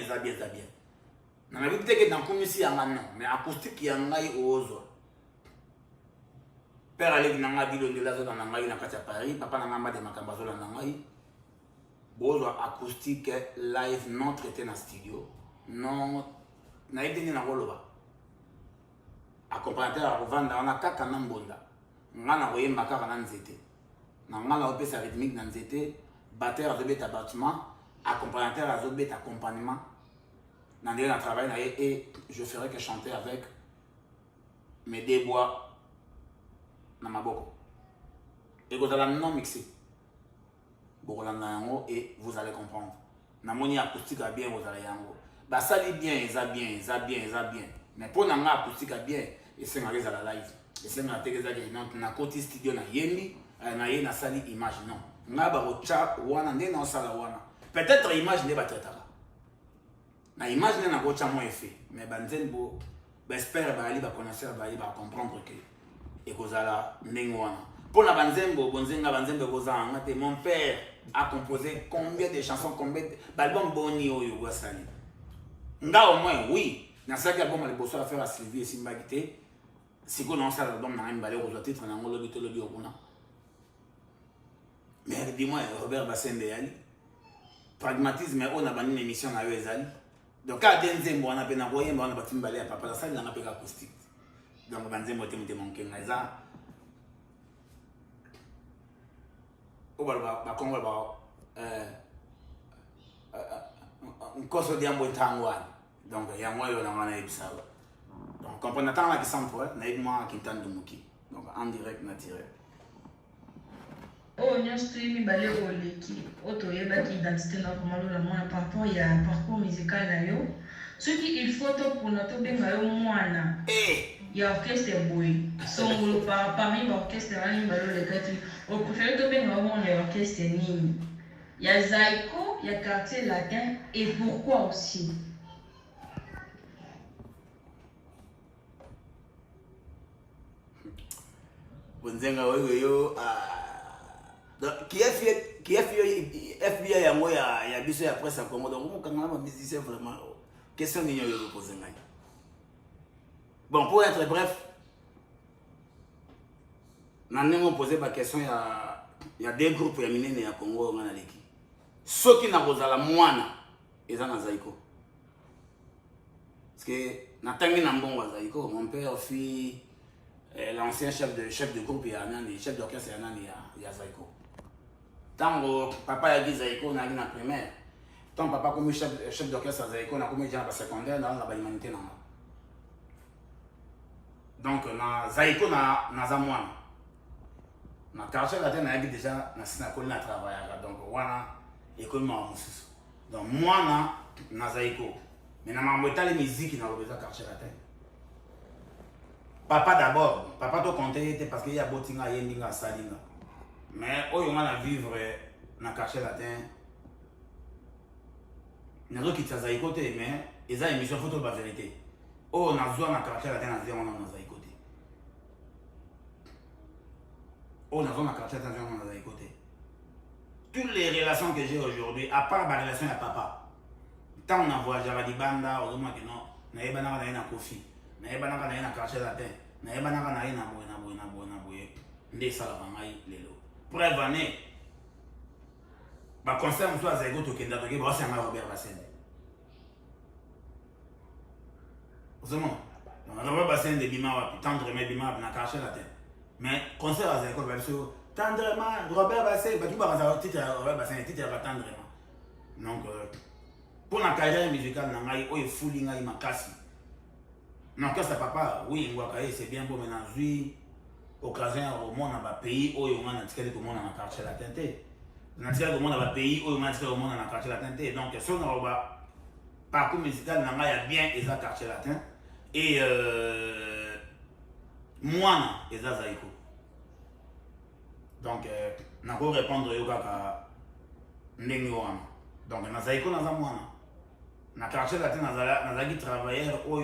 Na la biteke dans komisi ya non, mais acoustique ya ngai ozo. Père allait nanga bilo de la zone na ngai na kati ya Paris, papa na ngamba de makambazo na ngai. Bozo acoustique live non traité dans studio, non na ideni na roloba. Accompagnateur à revendre, on a kaka na mbonda. Ngana koyemba kaka na nzete. Na ngana opesa rythmique na nzete, batteur azobeta battement, accompagnateur azobeta accompagnement. Na ndenge na travail na et je ferai que chanter avec mes deux bois na maboko. Et vous allez non mixer. Et vous allez comprendre. Namoni acoustique a bien, vous allez yango. Bah ça dit bien, ça bien. Mais pour nanga acoustique a bien, et c'est à la live. Et c'est à na côté studio na yemi, na yé na sali image non. Nga ba rocha wana ne na sala wana. Peut-être image ne ba tretala. Na image ne na rocha mo effet, mais banzen bo, ba espère ba ali ba connaisseur ba ali ba comprendre que et kozala ndenge wana. Pour la banzembo, mon père a composé combien de chansons, combien d'albums boni au Yougoslavie. Nga au moins, oui. Dans ce album, il y a faire à Sylvie et Simbagité. Si vous avez un album, vous avez un titre, vous avez un titre. Mais dis-moi, Robert Bassem Béali, pragmatisme, on a une émission à Ezali. Donc, quand Denzembo, on a fait un voyage, on a fait un balai à Papa, ça, il a fait acoustique. Donc, Banzembo, tu m'as manqué. Congo un coso di ambo tangwan donc ya moyo na wana ebisaba donc quand on attend la qui sample na ebima qui tande muki donc en direct naturel Oh nyo stream balé oleki auto yeba ki identité na komalo la mwana par rapport ya parcours musical na yo ce qui il faut to pour notre benga yo mwana il y a orchestre boy songolo parmi l'orchestre rani balo le kati au préféré to benga yo mwana orchestre nini il y a Zaiko, il y a quartier latin et pourquoi aussi Bonzenga yo qui est FBI yango ya biso ya presse à Congo donc on a musicien vraiment question ni yo poser ngai. Bon pour être bref nani mo poser ma question il y a des groupes ya minene ya Congo ngana leki soki na kozala mwana eza na Zaiko parce que natangi na mbongo Zaiko mon père fit l'ancien chef de groupe, chef d'orchestre, il y a Zaiko. Tant que papa a dit Zaiko, on a dit dans la primaire. Tant que papa comme chef d'orchestre à Zaiko, on a commis dans la secondaire, dans la humanité. Donc, Zaiko, on a Zamouana. Dans le quartier latin, on a déjà dans la travail. Donc, on a école Moussous. Donc, moi, on a Zaiko. Mais on a les musiques dans le quartier latin. Papa d'abord, papa to compté parce qu'il y a Botinga, Yendinga, Salinga. Mais on a vivre dans le quartier latin. On a d'autres qui sont Zaiko, mais ils ont une émission photo de la vérité. On a besoin dans le quartier latin, on a Zaiko. On a besoin dans le quartier latin, on a Zaiko. Toutes les relations que j'ai aujourd'hui, à part ma relation avec papa, tant on a voyagé à Banda, on a dit que non, on a eu un Kofi. Na yebana kana na quartier latin na yebana kana na boye ndesa la bangai lelo preuve année ba concert muso azego to kenda to ke ba sanga Robert Basende ozoma na Robert Basende bima wapi tendre bima na quartier latin mais concert azego ba biso tendrement Robert Basende ba tuba kaza titre Robert Basende titre ba tendrement donc pour la carrière musicale na ngai o efuli ngai makasi. Non, que ça papa, oui, c'est bien beau, mais dans une occasion, au monde dans le pays où on a tiré le monde dans le quartier latin. On a tiré le monde dans le pays où on a tiré le monde dans le quartier latin. Donc, si on a parcours musical, on a bien les quartier latin. Et moi, les Zaiko. Donc, on a pu répondre à Nengoana. Donc, on a Zaiko dans le monde. Dans le quartier latin, on a des travailleurs où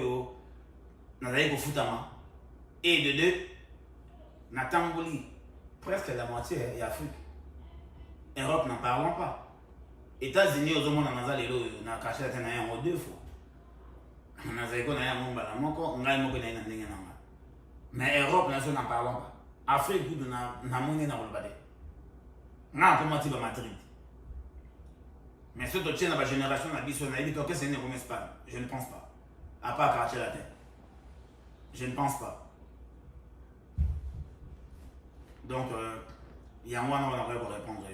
Nazaïko Foutama. Et de deux, Natangoli, presque la moitié est Afrique. Europe n'en parlons pas. États-Unis, aux hommes, on a caché la tête en deux fois. Nazaïko n'a rien à mon mais Europe, nous n'en parlons pas. Afrique, nous n'avons pas de bade. Nous avons commencé à Madrid. Mais ce que tu as dans la génération, on a dit que c'est une Espagne. Je ne pense pas. À part cacher la tête. Je ne pense pas. Donc, il y a un mois, on va répondre.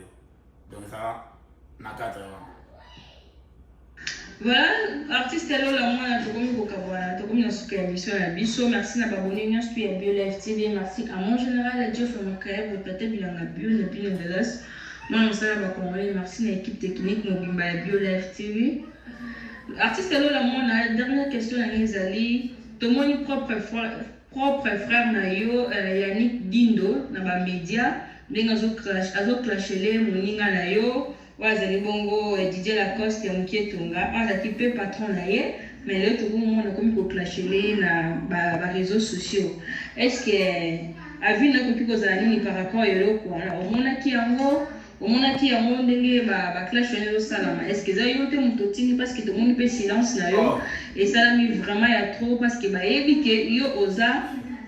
Donc, ça va, 4 ans. Voilà, artiste alors la moi tokomi kokabwana tokomi na suka ya biso na biso. Merci na babone nyonso tu ya Bio Live TV. Merci à mon général Jeff Makaye pour tata bilanga bio na Bio Dallas. Moi mosala ba Congolais. Merci na équipe technique mobimba ya Bio Live TV. Artiste alors la moi na dernière question na ezali tomoni propre frère na yo Yannick Dindo na ba média ndenge azo clasher moninga na yo wazali bongo DJ Lacoste ya Mukietonga azaki pe patron na ye mais le tout monde na komi ko clasher na ba réseaux sociaux. Est-ce que avis na kopi ko zala nini par rapport à eloko wana omonaki yango ndenge ba clash wana salama? Est-ce que za yo te mutotini parce que tout le monde peut silence na yo et ça mi vraiment ya trop parce que ba yebi ke yo oza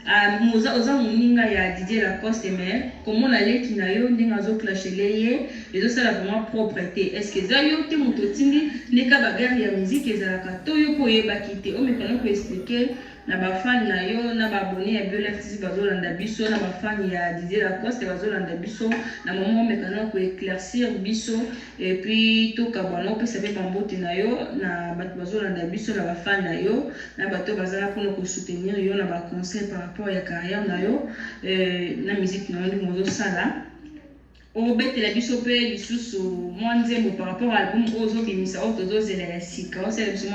moninga ya DJ Lacoste mais comment la leki na yo ndenge azo clasher ye ezo sala vraiment propreté? Est-ce que za yo te mutotini neka ba guerre ya musique ezalaka to yo ko yeba kite o mekana ko expliquer na ba fan na yo na ba abonné ya Bio Live TV bazolanda biso na ba fan ya DJ Lacoste bazolanda biso na moment mekana ko éclaircir biso et puis to kabana pe sabe bambote na yo na ba bazolanda biso na ba fan na yo na bato bazala pour ko soutenir yo na ba conseil par rapport ya carrière na yo na musique na yo mozo sala o bete la biso pe lisusu mwanzembo par rapport à l'album ozo bimisa o tozo zela ya sika o sala biso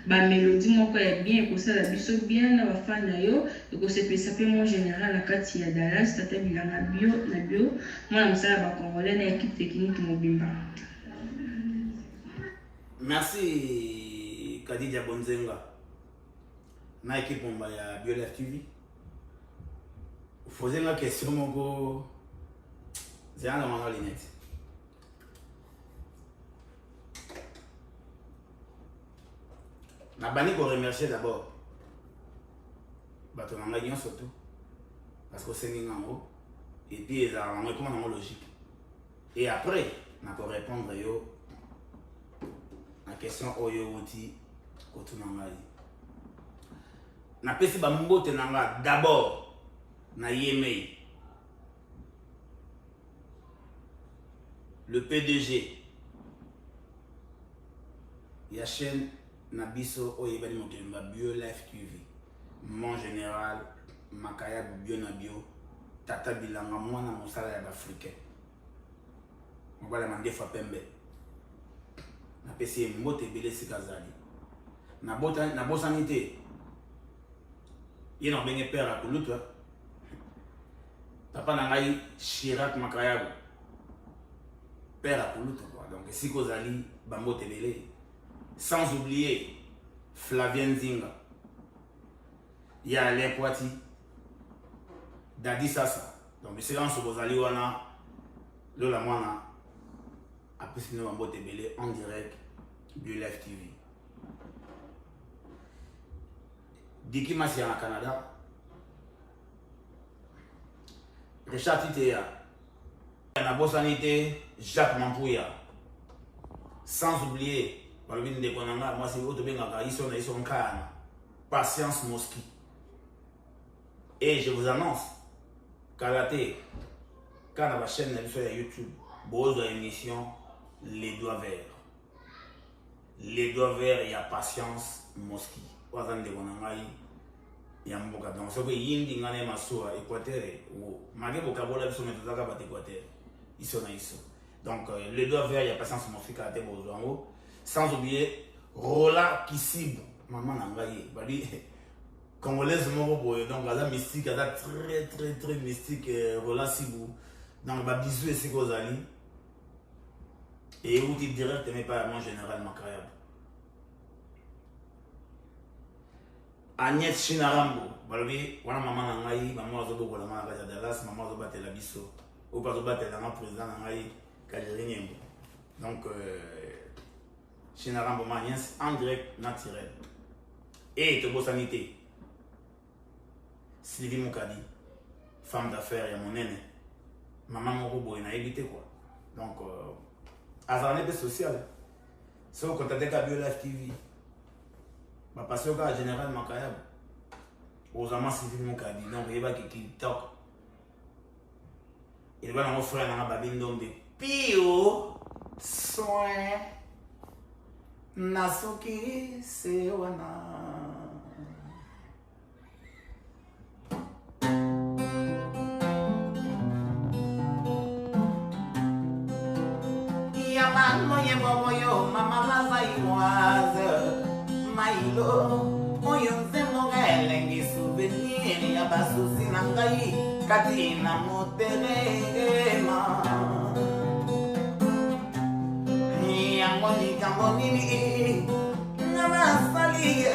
ba mélodie moko ya bien ko sala biso bien na ba fan na yo ko se pesa pe mon général na kati ya Dallas tata bilanga na bio mwana msala ba Congolais na équipe technique mobimba. Merci Kadija Bonzenga na équipe mobimba ya Bio Live TV. Vous posez la question moko c'est un moment lunette. Na bani ko remercier d'abord. Bato nanga nyon surtout parce que c'est ngango et puis ça on comment logique. Et après na ko répondre yo na question oyo wuti ko tunanga. Na pesi ba mbote nanga d'abord na Yemei. Le PDG. Il y a chaîne Nabiso Oyebani Motemba Bio Life TV. Mon général Makaya Bio Nabio Tata Bilanga Mwana Mosala ya Africain. Mobala mandefa pembe. Na pesi mbote bele sikazali. Na bosanité. Il y a un père à Kouloutou. Papa Nangaï Chirac Makaya. Père à Kouloutou. Donc si Kozali Bambo Tebele. Sans oublier Flavien Zinga. Il y a Alain Poiti. Dadi Sasa. Donc c'est là où Kozali Wana. Lola Mwana. Après sinon Bambo Tebele en direct du Live TV. Diki Massi en Canada. Richard Titea. La Bossanité, Jacques Mampouya. Sans oublier, moi c'est autre ils sont calmes. Patience Mosqui. Et je vous annonce, Karaté, quand la chaîne sur YouTube, beau émission, les doigts verts. Les doigts verts, il y a Patience Mosqui. Il y a un peu de temps. Il y a un Équateur. Ils sont là. Donc, les doigts verts, il y a Patience Mosqui. Sans oublier, Rola Kissib. Maman Nangaye. Congolaise, donc, la mystique, très mystique. Rola Sibou. Donc, bisous et Sikozali. Et où tu direct, mais pas mon général Makayab. Agnès Chinarambo, balobi wana mama nangai, maman azobo kola mama kaja Dallas, maman azobo batela biso, ou pas azobo batela na président nangai Kajerinyembo. Donc Chinarambo Agnès en direct naturel. Et Tobo Sanité. Sylvie Moukadi, femme d'affaires, ya mon aîné. Maman moko boy na évité quoi. Donc azarné social. Si vous contactez Bio Live TV. Parce que le général Makayab, aux amants civils Moukadi, donc il va qui toque. Il va nous offrir un babindom de Pio soin Nasuki Sewana. Yaman moye boyo, mama laza iwaze. Mailo, oyonze mongelengi souvenir ya basusi nangai katina moterema. Yango likambo nini na sali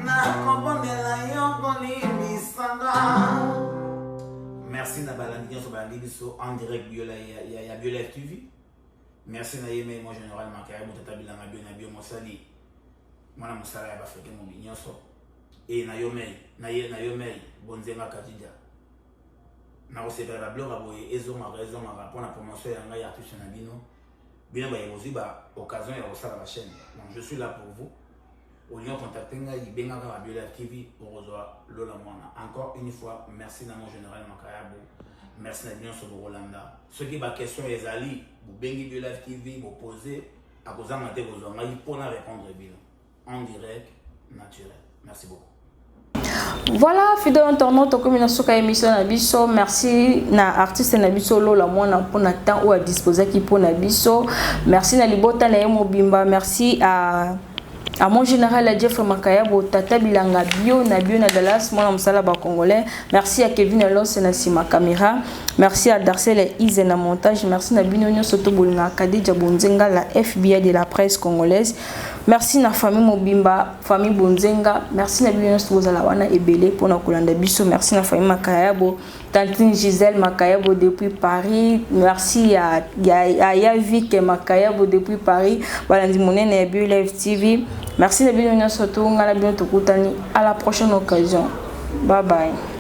na kompondela yongo limisanga. Merci na balandi so balandi biso en direct Bio Live TV. Merci na yeme mon général Makaya Mutata Bilanga Bio Mosali. Moi, je suis africain, et Nayomei, Bonzenga Kadija. Je suis la blog, et je pour la promotion de l'artiste Nabino. Bien, il y a occasion de la chaîne. Donc, je suis là pour vous. Au lieu de contacter Bio Live TV pour rejoindre Lola Mwana. Encore une fois, merci à mon général Makayabo. Merci à l'Union sur Rolanda. Ceux qui ont des questions, les alliés, vous baignez Bio Live TV, vous posez, à cause de la pour répondre bien. En direct, naturel. Merci beaucoup. Voilà, fidèle internaute, comme une soka émission Nabiso, merci na artiste Nabiso Lola Mwana pour na temps ou à disposer qui pour Nabiso. Merci na libota na Emo Bimba, merci à mon général Jeff Makayabo, Tata Bilanga Bio na Dallas, mon amsala ba congolais. Merci à Kevin Alonso na Sima Caméra. Merci à Darcel Ize na montage. Merci na Binonio Sotobolina Kadija Bonzenga, la FBI de la presse congolaise. Merci na famille Mobimba, famille Bonzenga. Merci na Binonio Sotobozalawana Ebele pour na Kolanda Biso. Merci na famille Makayabo, Tantine Gisèle Makayabo depuis Paris. Merci à Yavik Makayabo depuis Paris. Balandi Monene et Bio Live TV. Merci na Binonio Soto, ngala Binonio Tokutani. À la prochaine occasion. Bye bye.